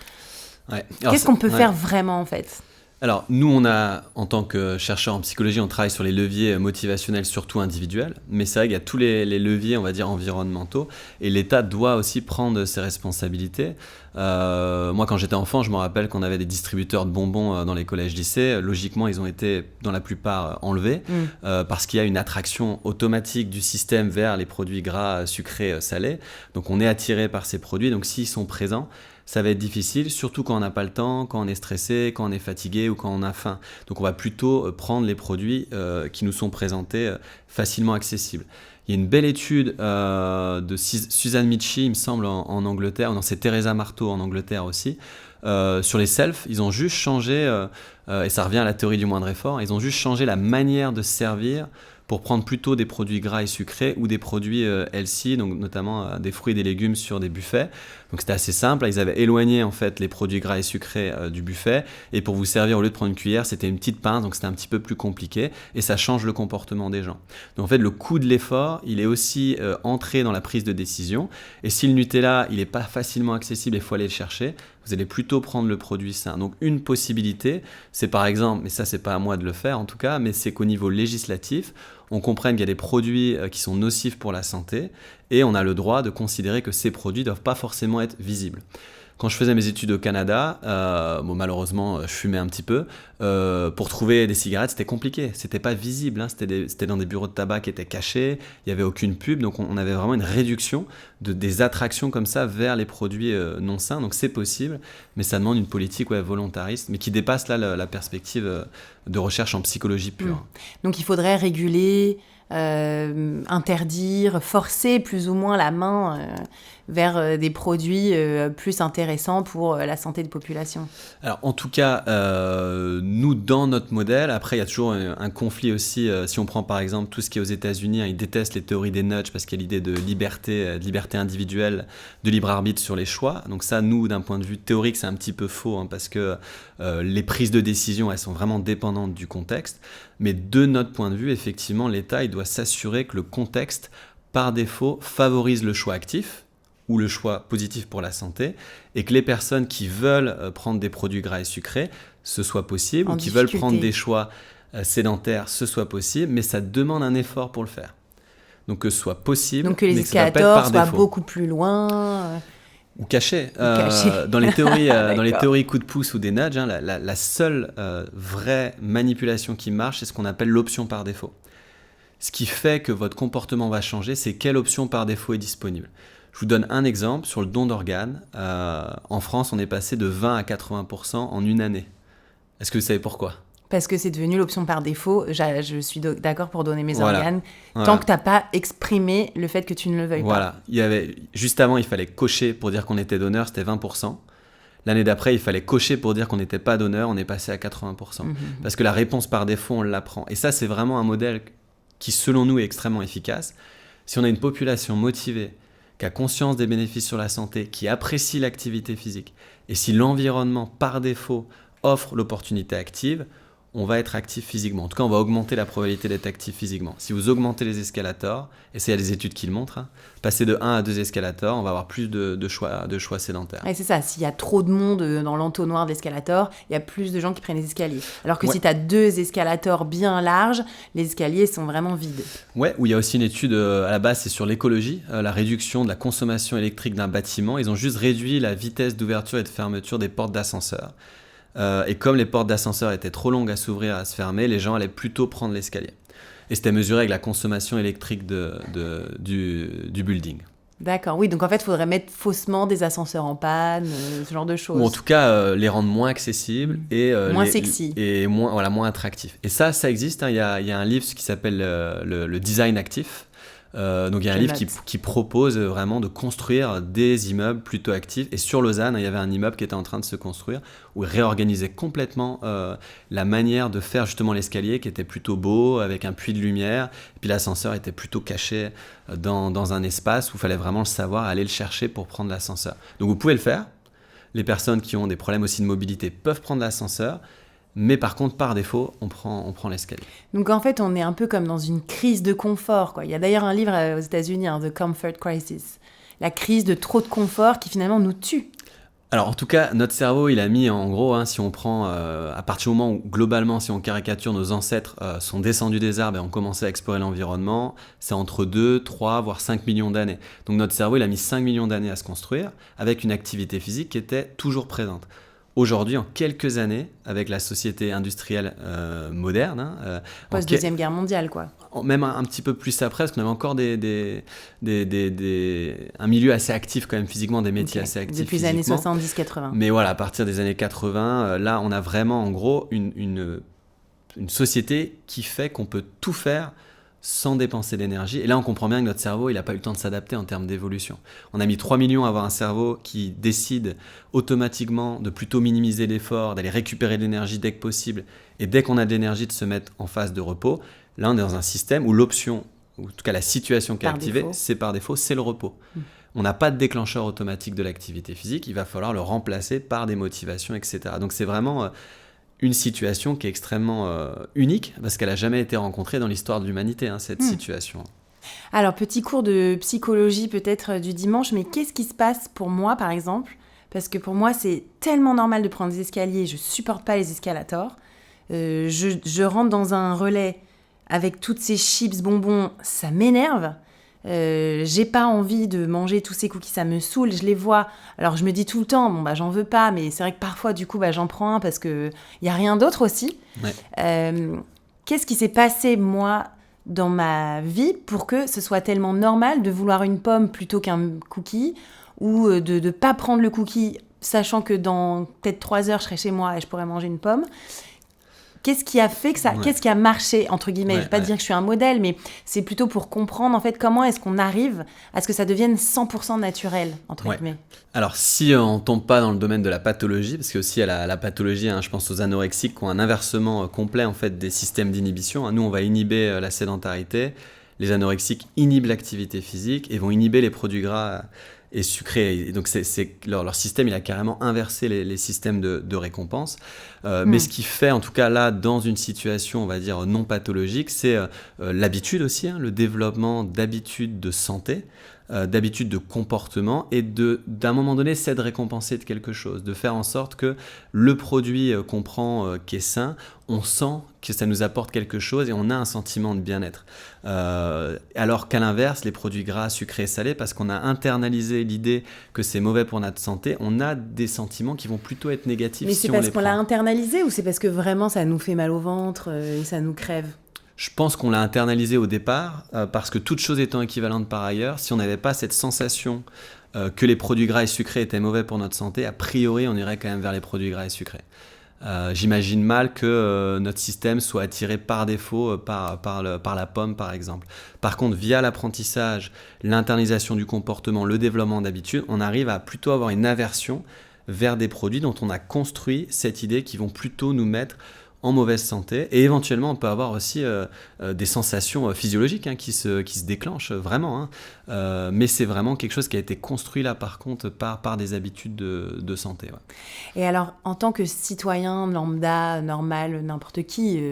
Ouais. Qu'est-ce qu'on peut faire vraiment en fait ? Alors, nous, en tant que chercheurs en psychologie, on travaille sur les leviers motivationnels, surtout individuels. Mais c'est vrai qu'il y a tous les leviers, on va dire, environnementaux. Et l'État doit aussi prendre ses responsabilités. Moi, quand j'étais enfant, je me rappelle qu'on avait des distributeurs de bonbons dans les collèges-lycées. Logiquement, ils ont été, dans la plupart, enlevés parce qu'il y a une attraction automatique du système vers les produits gras, sucrés, salés. Donc, on est attiré par ces produits. Donc, s'ils sont présents, ça va être difficile, surtout quand on n'a pas le temps, quand on est stressé, quand on est fatigué ou quand on a faim. Donc on va plutôt prendre les produits qui nous sont présentés facilement accessibles. Il y a une belle étude de Suzanne Michie, il me semble, en Angleterre, non, c'est Teresa Marteau en Angleterre aussi, sur les selfs. Ils ont juste changé, et ça revient à la théorie du moindre effort, ils ont juste changé la manière de servir pour prendre plutôt des produits gras et sucrés ou des produits healthy, donc notamment des fruits et des légumes sur des buffets. Donc c'était assez simple, ils avaient éloigné en fait les produits gras et sucrés du buffet, et pour vous servir, au lieu de prendre une cuillère, c'était une petite pince, donc c'était un petit peu plus compliqué, et ça change le comportement des gens. Donc en fait, le coût de l'effort, il est aussi entré dans la prise de décision, et si le Nutella, il n'est pas facilement accessible, il faut aller le chercher, vous allez plutôt prendre le produit sain. Donc une possibilité, c'est par exemple, mais ça c'est pas à moi de le faire en tout cas, mais c'est qu'au niveau législatif, on comprenne qu'il y a des produits qui sont nocifs pour la santé et on a le droit de considérer que ces produits ne doivent pas forcément être visibles. Quand je faisais mes études au Canada, malheureusement, je fumais un petit peu. Pour trouver des cigarettes, c'était compliqué. C'était pas visible. C'était dans des bureaux de tabac qui étaient cachés. Il n'y avait aucune pub. Donc, on avait vraiment une réduction des attractions comme ça vers les produits non sains. Donc, c'est possible. Mais ça demande une politique volontariste, mais qui dépasse là la perspective de recherche en psychologie pure. Donc, il faudrait réguler, interdire, forcer plus ou moins la main vers des produits plus intéressants pour la santé des populations. Alors en tout cas, nous dans notre modèle, après il y a toujours un conflit aussi, si on prend par exemple tout ce qui est aux États-Unis, ils détestent les théories des nudges parce qu'il y a l'idée de liberté individuelle, de libre arbitre sur les choix. Donc ça, nous d'un point de vue théorique, c'est un petit peu faux parce que les prises de décision, elles sont vraiment dépendantes du contexte. Mais de notre point de vue, effectivement, l'État, il doit s'assurer que le contexte, par défaut, favorise le choix actif ou le choix positif pour la santé, et que les personnes qui veulent prendre des produits gras et sucrés, ce soit possible, ou qui veulent prendre des choix sédentaires, ce soit possible, mais ça demande un effort pour le faire. Donc que ce soit possible, donc que les escalators soient beaucoup plus loin... Ou cachés. Dans les théories coup de pouce ou des nudges, la seule vraie manipulation qui marche, c'est ce qu'on appelle l'option par défaut. Ce qui fait que votre comportement va changer, c'est quelle option par défaut est disponible. Je vous donne un exemple sur le don d'organes. En France, on est passé de 20 à 80% en une année. Est-ce que vous savez pourquoi ? Parce que c'est devenu l'option par défaut. Je suis d'accord pour donner mes organes, tant que tu n'as pas exprimé le fait que tu ne le veuilles pas. Juste avant, il fallait cocher pour dire qu'on était donneur, c'était 20%. L'année d'après, il fallait cocher pour dire qu'on n'était pas donneur, on est passé à 80%. Parce que la réponse par défaut, on l'apprend. Et ça, c'est vraiment un modèle qui, selon nous, est extrêmement efficace. Si on a une population motivée, qui a conscience des bénéfices sur la santé, qui apprécie l'activité physique, et si l'environnement, par défaut, offre l'opportunité active, on va être actif physiquement. En tout cas, on va augmenter la probabilité d'être actif physiquement. Si vous augmentez les escalators, et ça, il y a des études qui le montrent, passer de 1 à 2 escalators, on va avoir plus de choix sédentaires. Et c'est ça, s'il y a trop de monde dans l'entonnoir de l'escalator, il y a plus de gens qui prennent les escaliers. Alors que si tu as 2 escalators bien larges, les escaliers sont vraiment vides. Ouais, où il y a aussi une étude, à la base, c'est sur l'écologie, la réduction de la consommation électrique d'un bâtiment. Ils ont juste réduit la vitesse d'ouverture et de fermeture des portes d'ascenseur. Et comme les portes d'ascenseur étaient trop longues à s'ouvrir, à se fermer, les gens allaient plutôt prendre l'escalier. Et c'était mesuré avec la consommation électrique du building. D'accord, oui, donc en fait, il faudrait mettre faussement des ascenseurs en panne, ce genre de choses. Ou en tout cas, les rendre moins accessibles et moins sexy. Et moins attractifs. Et ça existe, il y a un livre qui s'appelle le design actif. Donc il y a un livre qui propose vraiment de construire des immeubles plutôt actifs. Et sur Lausanne, il y avait un immeuble qui était en train de se construire où il réorganisait complètement la manière de faire justement l'escalier, qui était plutôt beau, avec un puits de lumière. Et puis l'ascenseur était plutôt caché dans un espace où il fallait vraiment le savoir, aller le chercher pour prendre l'ascenseur. Donc vous pouvez le faire. Les personnes qui ont des problèmes aussi de mobilité peuvent prendre l'ascenseur. Mais par contre, par défaut, on prend l'escalier. Donc en fait, on est un peu comme dans une crise de confort, quoi. Il y a d'ailleurs un livre aux États-Unis, The Comfort Crisis, la crise de trop de confort qui finalement nous tue. Alors en tout cas, notre cerveau, il a mis en gros, si on prend à partir du moment où globalement, si on caricature, nos ancêtres sont descendus des arbres et ont commencé à explorer l'environnement, c'est entre 2, 3, voire 5 millions d'années. Donc notre cerveau, il a mis 5 millions d'années à se construire avec une activité physique qui était toujours présente. Aujourd'hui, en quelques années, avec la société industrielle moderne... Post-Deuxième Guerre mondiale, quoi. Même un petit peu plus après, parce qu'on avait encore un milieu assez actif quand même physiquement, des métiers assez actifs depuis les années 70-80. Mais voilà, à partir des années 80, là, on a vraiment en gros une société qui fait qu'on peut tout faire sans dépenser d'énergie. Et là, on comprend bien que notre cerveau, il n'a pas eu le temps de s'adapter en termes d'évolution. On a mis 3 millions à avoir un cerveau qui décide automatiquement de plutôt minimiser l'effort, d'aller récupérer de l'énergie dès que possible, et dès qu'on a de l'énergie, de se mettre en phase de repos. Là, on est dans un système où l'option, ou en tout cas la situation qui est activée, c'est par défaut, c'est le repos. On n'a pas de déclencheur automatique de l'activité physique, il va falloir le remplacer par des motivations, etc. Donc c'est vraiment... une situation qui est extrêmement unique, parce qu'elle n'a jamais été rencontrée dans l'histoire de l'humanité, cette situation. Alors, petit cours de psychologie peut-être du dimanche, mais qu'est-ce qui se passe pour moi, par exemple ? Parce que pour moi, c'est tellement normal de prendre des escaliers, je ne supporte pas les escalators. Je rentre dans un relais avec toutes ces chips bonbons, ça m'énerve. j'ai pas envie de manger tous ces cookies, ça me saoule, je les vois. Alors je me dis tout le temps, j'en veux pas, mais c'est vrai que parfois du coup j'en prends un parce que y a rien d'autre aussi. Ouais. Qu'est-ce qui s'est passé moi dans ma vie pour que ce soit tellement normal de vouloir une pomme plutôt qu'un cookie ou de pas prendre le cookie sachant que dans peut-être 3 heures je serai chez moi et je pourrais manger une pomme. Qu'est-ce qui a fait que ça, qu'est-ce qui a marché, entre guillemets, je ne vais pas dire que je suis un modèle, mais c'est plutôt pour comprendre, en fait, comment est-ce qu'on arrive à ce que ça devienne 100% naturel, entre guillemets. Alors, si on ne tombe pas dans le domaine de la pathologie, parce que aussi, il y a la pathologie, je pense aux anorexiques qui ont un inversement complet, en fait, des systèmes d'inhibition. Nous, on va inhiber la sédentarité. Les anorexiques inhibent l'activité physique et vont inhiber les produits gras et sucrés. Et donc, leur système, il a carrément inversé les systèmes de récompense. Mais ce qui fait, en tout cas là, dans une situation, on va dire, non pathologique, c'est l'habitude aussi, le développement d'habitudes de santé, d'habitudes de comportement et d'un moment donné, c'est de récompenser de quelque chose, de faire en sorte que le produit qu'on prend qui est sain, on sent que ça nous apporte quelque chose et on a un sentiment de bien-être. Alors qu'à l'inverse, les produits gras, sucrés et salés, parce qu'on a internalisé l'idée que c'est mauvais pour notre santé, on a des sentiments qui vont plutôt être négatifs. Mais c'est parce qu'on l'a internalisé ou c'est parce que vraiment ça nous fait mal au ventre et ça nous crève ? Je pense qu'on l'a internalisé au départ parce que toutes choses étant équivalentes par ailleurs, si on n'avait pas cette sensation que les produits gras et sucrés étaient mauvais pour notre santé, a priori on irait quand même vers les produits gras et sucrés. J'imagine mal que notre système soit attiré par défaut par la pomme par exemple. Par contre, via l'apprentissage, l'internalisation du comportement, le développement d'habitudes, on arrive à plutôt avoir une aversion vers des produits dont on a construit cette idée qui vont plutôt nous mettre en mauvaise santé, et éventuellement on peut avoir aussi des sensations physiologiques qui se déclenchent vraiment, mais c'est vraiment quelque chose qui a été construit là par contre par des habitudes de santé. Ouais. Et alors en tant que citoyen lambda, normal, n'importe qui,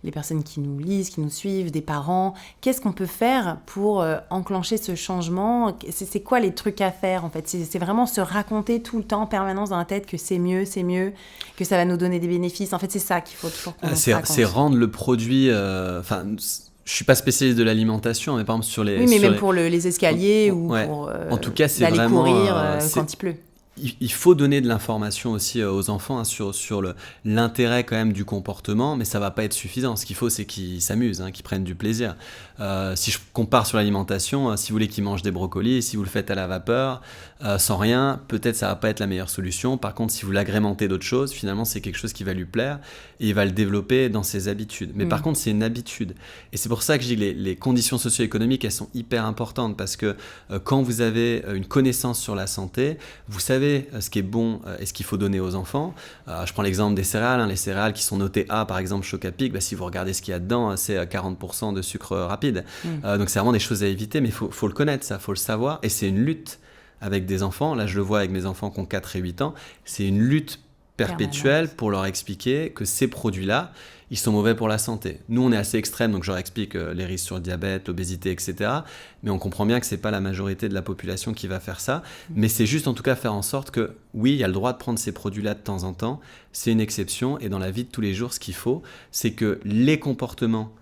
les personnes qui nous lisent, qui nous suivent, des parents, qu'est-ce qu'on peut faire pour enclencher ce changement ? C'est quoi les trucs à faire en fait ? C'est vraiment se raconter tout le temps en permanence dans la tête que c'est mieux, que ça va nous donner des bénéfices. En fait, c'est ça qu'il faut toujours qu'on se raconte. C'est rendre le produit... je suis pas spécialiste de l'alimentation, mais par exemple sur les... Oui, mais même les... pour les escaliers ou pour en tout cas, c'est d'aller vraiment, courir quand il pleut. Il faut donner de l'information aussi aux enfants sur l'intérêt quand même du comportement, mais ça va pas être suffisant. Ce qu'il faut, c'est qu'ils s'amusent, qu'ils prennent du plaisir. Si je compare sur l'alimentation, si vous voulez qu'ils mangent des brocolis, si vous le faites à la vapeur, sans rien, peut-être ça va pas être la meilleure solution. Par contre, si vous l'agrémentez d'autres choses, finalement, c'est quelque chose qui va lui plaire et il va le développer dans ses habitudes. Mais par contre, c'est une habitude. Et c'est pour ça que je dis que les conditions socio-économiques, elles sont hyper importantes parce que quand vous avez une connaissance sur la santé, vous savez ce qui est bon et ce qu'il faut donner aux enfants. Je prends l'exemple des céréales. Les céréales qui sont notées A, par exemple, Choc-à-Pic, si vous regardez ce qu'il y a dedans, c'est 40% de sucre rapide. Donc c'est vraiment des choses à éviter, mais il faut le connaître, ça, il faut le savoir. Et c'est une lutte avec des enfants. Là, je le vois avec mes enfants qui ont 4 et 8 ans. C'est une lutte perpétuelle pour leur expliquer que ces produits-là, ils sont mauvais pour la santé. Nous, on est assez extrême, donc je leur explique les risques sur le diabète, l'obésité, etc. Mais on comprend bien que ce n'est pas la majorité de la population qui va faire ça. Mais c'est juste en tout cas faire en sorte que, oui, il y a le droit de prendre ces produits-là de temps en temps. C'est une exception. Et dans la vie de tous les jours, ce qu'il faut, c'est que les comportements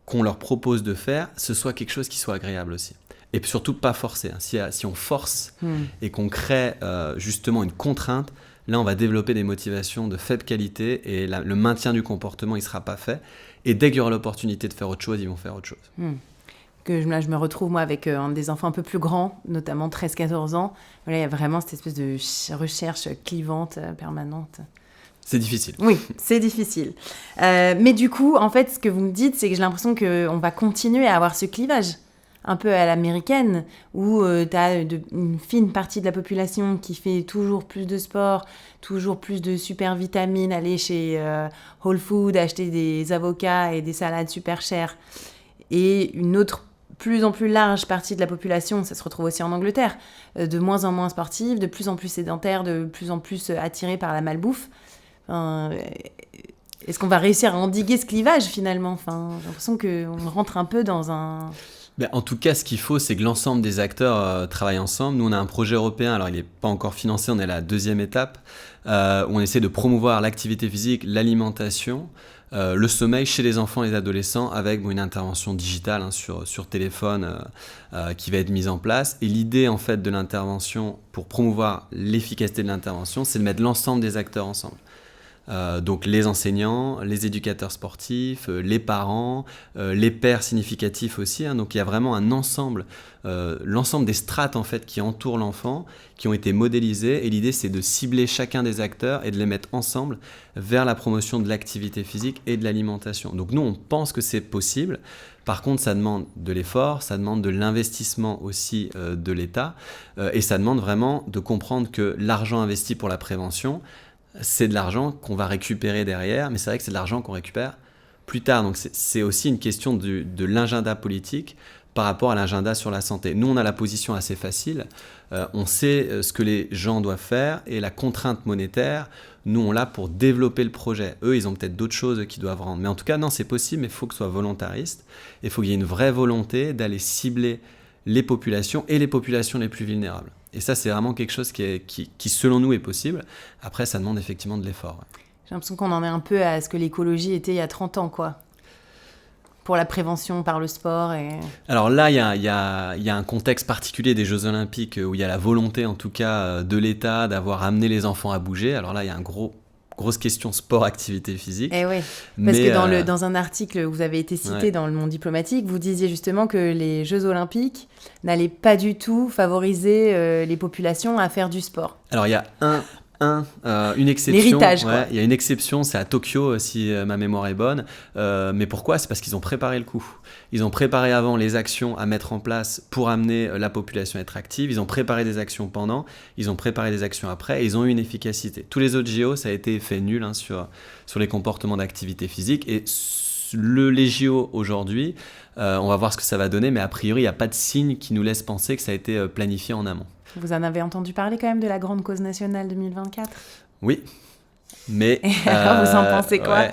qu'on leur propose de faire, ce soit quelque chose qui soit agréable aussi. Et surtout pas forcé. Si on force et qu'on crée justement une contrainte, là, on va développer des motivations de faible qualité et le maintien du comportement, il ne sera pas fait. Et dès qu'il y aura l'opportunité de faire autre chose, ils vont faire autre chose. Là, je me retrouve, moi, avec des enfants un peu plus grands, notamment 13-14 ans. Voilà, il y a vraiment cette espèce de recherche clivante permanente. C'est difficile. Oui, c'est difficile. Mais du coup, en fait, ce que vous me dites, c'est que j'ai l'impression qu'on va continuer à avoir ce clivage un peu à l'américaine, où tu as une fine partie de la population qui fait toujours plus de sport, toujours plus de super vitamines, aller chez Whole Foods, acheter des avocats et des salades super chères. Et une autre plus en plus large partie de la population, ça se retrouve aussi en Angleterre, de moins en moins sportive, de plus en plus sédentaire, de plus en plus attirée par la malbouffe. Est-ce qu'on va réussir à endiguer ce clivage finalement ? J'ai l'impression qu'on rentre un peu dans un... En tout cas, ce qu'il faut, c'est que l'ensemble des acteurs travaillent ensemble. Nous, on a un projet européen, alors il n'est pas encore financé, on est à la deuxième étape, où on essaie de promouvoir l'activité physique, l'alimentation, le sommeil chez les enfants et les adolescents avec une intervention digitale sur téléphone qui va être mise en place. Et l'idée en fait de l'intervention, pour promouvoir l'efficacité de l'intervention, c'est de mettre l'ensemble des acteurs ensemble. Donc les enseignants, les éducateurs sportifs, les parents, les pairs significatifs aussi. Donc il y a vraiment un ensemble, l'ensemble des strates en fait qui entourent l'enfant, qui ont été modélisées. Et l'idée c'est de cibler chacun des acteurs et de les mettre ensemble vers la promotion de l'activité physique et de l'alimentation. Donc nous on pense que c'est possible. Par contre, ça demande de l'effort, ça demande de l'investissement aussi de l'État, et ça demande vraiment de comprendre que l'argent investi pour la prévention, c'est de l'argent qu'on va récupérer derrière, mais c'est vrai que c'est de l'argent qu'on récupère plus tard. Donc c'est aussi une question de l'agenda politique par rapport à l'agenda sur la santé. Nous, on a la position assez facile. On sait ce que les gens doivent faire et la contrainte monétaire, nous, on l'a pour développer le projet. Eux, ils ont peut-être d'autres choses qu'ils doivent rendre. Mais en tout cas, non, c'est possible, mais il faut que ce soit volontariste. Il faut qu'il y ait une vraie volonté d'aller cibler les populations et les populations les plus vulnérables. Et ça, c'est vraiment quelque chose qui, selon nous, est possible. Après, ça demande effectivement de l'effort. J'ai l'impression qu'on en est un peu à ce que l'écologie était il y a 30 ans, quoi. Pour la prévention par le sport. Alors là, il y a un contexte particulier des Jeux Olympiques où il y a la volonté, en tout cas, de l'État d'avoir amené les enfants à bouger. Alors là, il y a grosse question sport-activité physique. Eh oui, parce que dans un article où vous avez été cité dans Le Monde diplomatique, vous disiez justement que les Jeux Olympiques n'allaient pas du tout favoriser les populations à faire du sport. Alors il y a une exception. L'héritage, quoi. Il y a une exception, c'est à Tokyo, si ma mémoire est bonne. Mais pourquoi ? C'est parce qu'ils ont préparé le coup. Ils ont préparé avant les actions à mettre en place pour amener la population à être active. Ils ont préparé des actions pendant, ils ont préparé des actions après, et ils ont eu une efficacité. Tous les autres JO, ça a été fait nul sur les comportements d'activité physique. Et les JO aujourd'hui, on va voir ce que ça va donner, mais a priori, il n'y a pas de signe qui nous laisse penser que ça a été planifié en amont. Vous en avez entendu parler quand même de la grande cause nationale 2024 ? Oui, mais... Alors, vous en pensez quoi ? Ouais.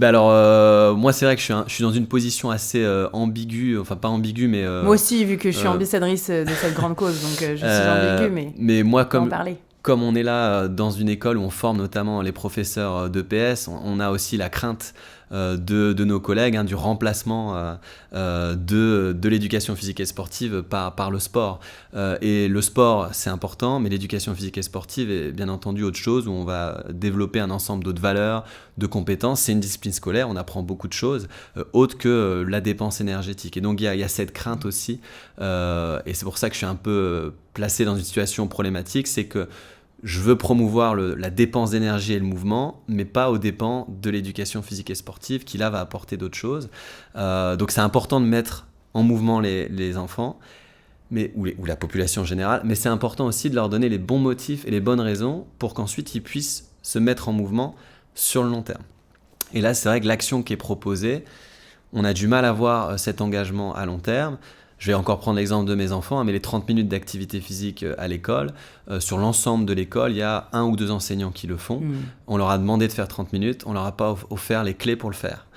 Alors, moi, c'est vrai que je suis dans une position assez ambiguë, enfin pas ambiguë, mais... moi aussi, vu que je suis ambassadrice de cette grande cause, donc je suis ambiguë, mais moi, comme on est là dans une école où on forme notamment les professeurs d'EPS, on a aussi la crainte de nos collègues, du remplacement de l'éducation physique et sportive par le sport. Et le sport, c'est important, mais l'éducation physique et sportive est bien entendu autre chose, où on va développer un ensemble d'autres valeurs, de compétences. C'est une discipline scolaire, on apprend beaucoup de choses, autres que la dépense énergétique. Et donc il y a cette crainte aussi, et c'est pour ça que je suis un peu placé dans une situation problématique, c'est que je veux promouvoir la dépense d'énergie et le mouvement, mais pas aux dépens de l'éducation physique et sportive, qui là va apporter d'autres choses. Donc c'est important de mettre en mouvement les enfants, ou la population en général, mais c'est important aussi de leur donner les bons motifs et les bonnes raisons pour qu'ensuite ils puissent se mettre en mouvement sur le long terme. Et là, c'est vrai que l'action qui est proposée, on a du mal à voir cet engagement à long terme. Je vais encore prendre l'exemple de mes enfants, mais les 30 minutes d'activité physique à l'école, sur l'ensemble de l'école, il y a 1 ou 2 enseignants qui le font. On leur a demandé de faire 30 minutes, on leur a pas offert les clés pour le faire.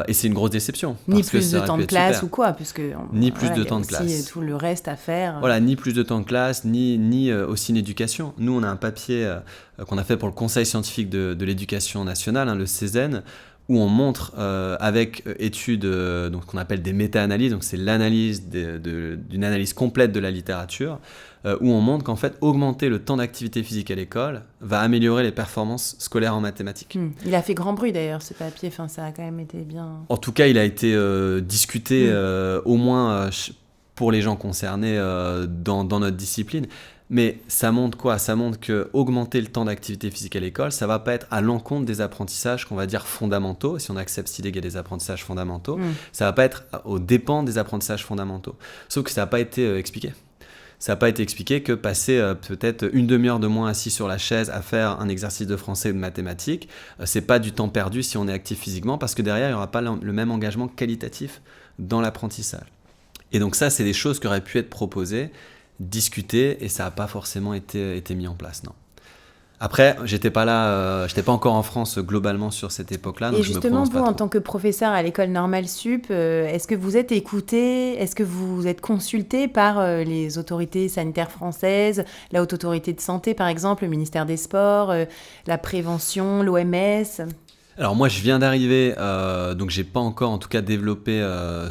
Et c'est une grosse déception. Ni plus de temps de classe ou quoi, puisque ni plus de temps de classe. Il y a aussi tout le reste à faire. Voilà, ni plus de temps de classe, ni aussi une éducation. Nous, on a un papier qu'on a fait pour le Conseil scientifique de l'éducation nationale, le CESEN, où on montre avec études donc qu'on appelle des méta-analyses, donc c'est l'analyse d'une analyse complète de la littérature, où on montre qu'en fait augmenter le temps d'activité physique à l'école va améliorer les performances scolaires en mathématiques. Il a fait grand bruit d'ailleurs ce papier, ça a quand même été bien... En tout cas, il a été discuté au moins pour les gens concernés dans notre discipline. Mais ça montre quoi ? Ça montre qu'augmenter le temps d'activité physique à l'école, ça ne va pas être à l'encontre des apprentissages qu'on va dire fondamentaux. Si on accepte cette idée qu'il y a des apprentissages fondamentaux, ça ne va pas être aux dépens des apprentissages fondamentaux. Sauf que ça n'a pas été expliqué. Ça n'a pas été expliqué que passer peut-être une demi-heure de moins assis sur la chaise à faire un exercice de français ou de mathématiques, ce n'est pas du temps perdu si on est actif physiquement, parce que derrière, il n'y aura pas le même engagement qualitatif dans l'apprentissage. Et donc ça, c'est des choses qui auraient pu être proposées, discuter, et ça n'a pas forcément été mis en place, non. Après, j'étais pas là, j'étais pas encore en France globalement sur cette époque-là, donc Et je me justement, prononce vous, pas en trop. tant que professeur à l'école normale sup, est-ce que vous êtes écouté? Est-ce que vous êtes consulté par les autorités sanitaires françaises, la Haute Autorité de Santé, par exemple, le ministère des Sports, la prévention, l'OMS? Alors moi je viens d'arriver, donc j'ai pas encore en tout cas développé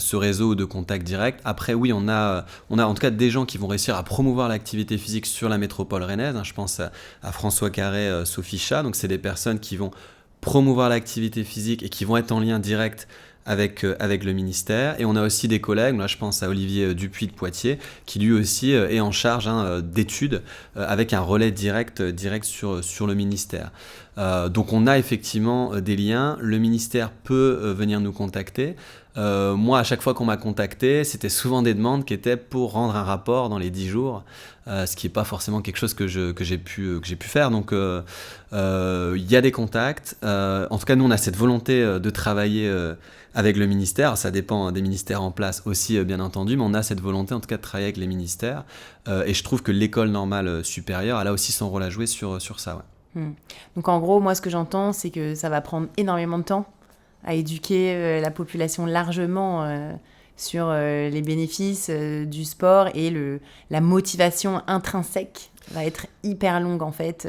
ce réseau de contacts directs. Après oui on a en tout cas des gens qui vont réussir à promouvoir l'activité physique sur la métropole rennaise, hein. Je pense à François Carré, Sophie Chat, donc c'est des personnes qui vont promouvoir l'activité physique et qui vont être en lien direct avec le ministère. Et on a aussi des collègues, là je pense à Olivier Dupuis de Poitiers, qui lui aussi est en charge d'études avec un relais direct sur le ministère. Donc on a effectivement des liens, le ministère peut venir nous contacter. Moi, à chaque fois qu'on m'a contacté, c'était souvent des demandes qui étaient pour rendre un rapport dans les 10 jours, ce qui n'est pas forcément quelque chose que j'ai pu faire. Donc, il y a des contacts. En tout cas, nous, on a cette volonté de travailler avec le ministère. Ça dépend des ministères en place aussi, bien entendu, mais on a cette volonté, en tout cas, de travailler avec les ministères. Et je trouve que l'école normale supérieure, elle a aussi son rôle à jouer sur ça. Ouais. Donc en gros, moi ce que j'entends, c'est que ça va prendre énormément de temps à éduquer la population largement sur les bénéfices du sport et la motivation intrinsèque va être hyper longue en fait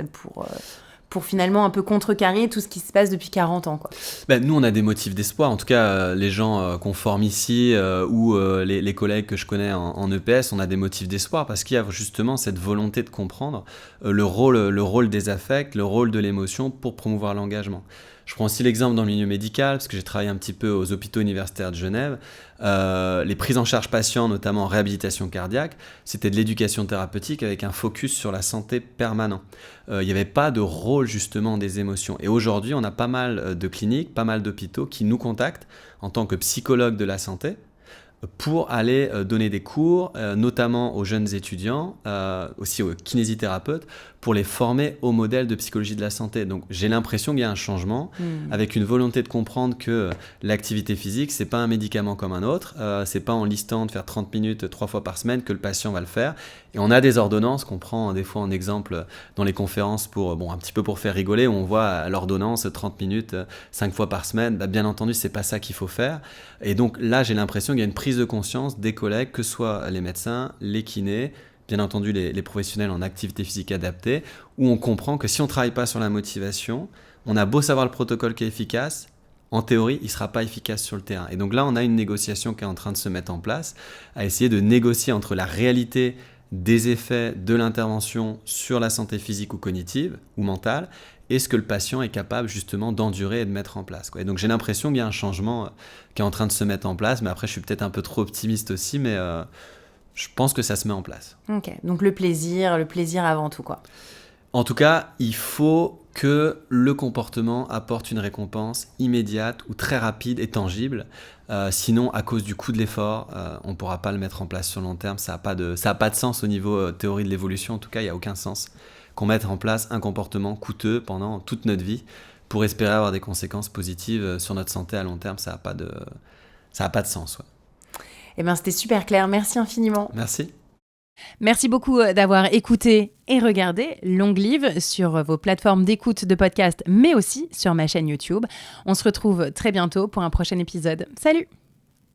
pour finalement un peu contrecarrer tout ce qui se passe depuis 40 ans, quoi. Ben, nous, on a des motifs d'espoir. En tout cas, les gens qu'on forme ici ou les collègues que je connais en EPS, on a des motifs d'espoir parce qu'il y a justement cette volonté de comprendre le rôle des affects, le rôle de l'émotion pour promouvoir l'engagement. Je prends aussi l'exemple dans le milieu médical, parce que j'ai travaillé un petit peu aux hôpitaux universitaires de Genève. Les prises en charge patients, notamment en réhabilitation cardiaque, c'était de l'éducation thérapeutique avec un focus sur la santé permanent. Il n'y avait pas de rôle justement des émotions. Et aujourd'hui, on a pas mal de cliniques, pas mal d'hôpitaux qui nous contactent en tant que psychologues de la santé pour aller donner des cours, notamment aux jeunes étudiants, aussi aux kinésithérapeutes, pour les former au modèle de psychologie de la santé. Donc j'ai l'impression qu'il y a un changement, avec une volonté de comprendre que l'activité physique, c'est pas un médicament comme un autre, c'est pas en listant de faire 30 minutes 3 fois par semaine que le patient va le faire. Et on a des ordonnances qu'on prend des fois en exemple dans les conférences un petit peu pour faire rigoler, où on voit l'ordonnance 30 minutes 5 fois par semaine. Bien entendu, c'est pas ça qu'il faut faire. Et donc là, j'ai l'impression qu'il y a une prise de conscience des collègues, que ce soit les médecins, les kinés, bien entendu les professionnels en activité physique adaptée, où on comprend que si on ne travaille pas sur la motivation, on a beau savoir le protocole qui est efficace, en théorie, il ne sera pas efficace sur le terrain. Et donc là, on a une négociation qui est en train de se mettre en place, à essayer de négocier entre la réalité des effets de l'intervention sur la santé physique ou cognitive ou mentale, et ce que le patient est capable justement d'endurer et de mettre en place, quoi. Et donc j'ai l'impression qu'il y a un changement qui est en train de se mettre en place, mais après je suis peut-être un peu trop optimiste aussi, mais je pense que ça se met en place. Ok, donc le plaisir avant tout, quoi. En tout cas, il faut que le comportement apporte une récompense immédiate ou très rapide et tangible. Sinon, à cause du coût de l'effort, on ne pourra pas le mettre en place sur le long terme. Ça n'a pas de sens au niveau théorie de l'évolution. En tout cas, il n'y a aucun sens qu'on mette en place un comportement coûteux pendant toute notre vie pour espérer avoir des conséquences positives sur notre santé à long terme. Ça n'a pas de sens. Ouais. Eh bien, c'était super clair. Merci infiniment. Merci. Merci beaucoup d'avoir écouté et regardé Long Live sur vos plateformes d'écoute de podcast, mais aussi sur ma chaîne YouTube. On se retrouve très bientôt pour un prochain épisode. Salut!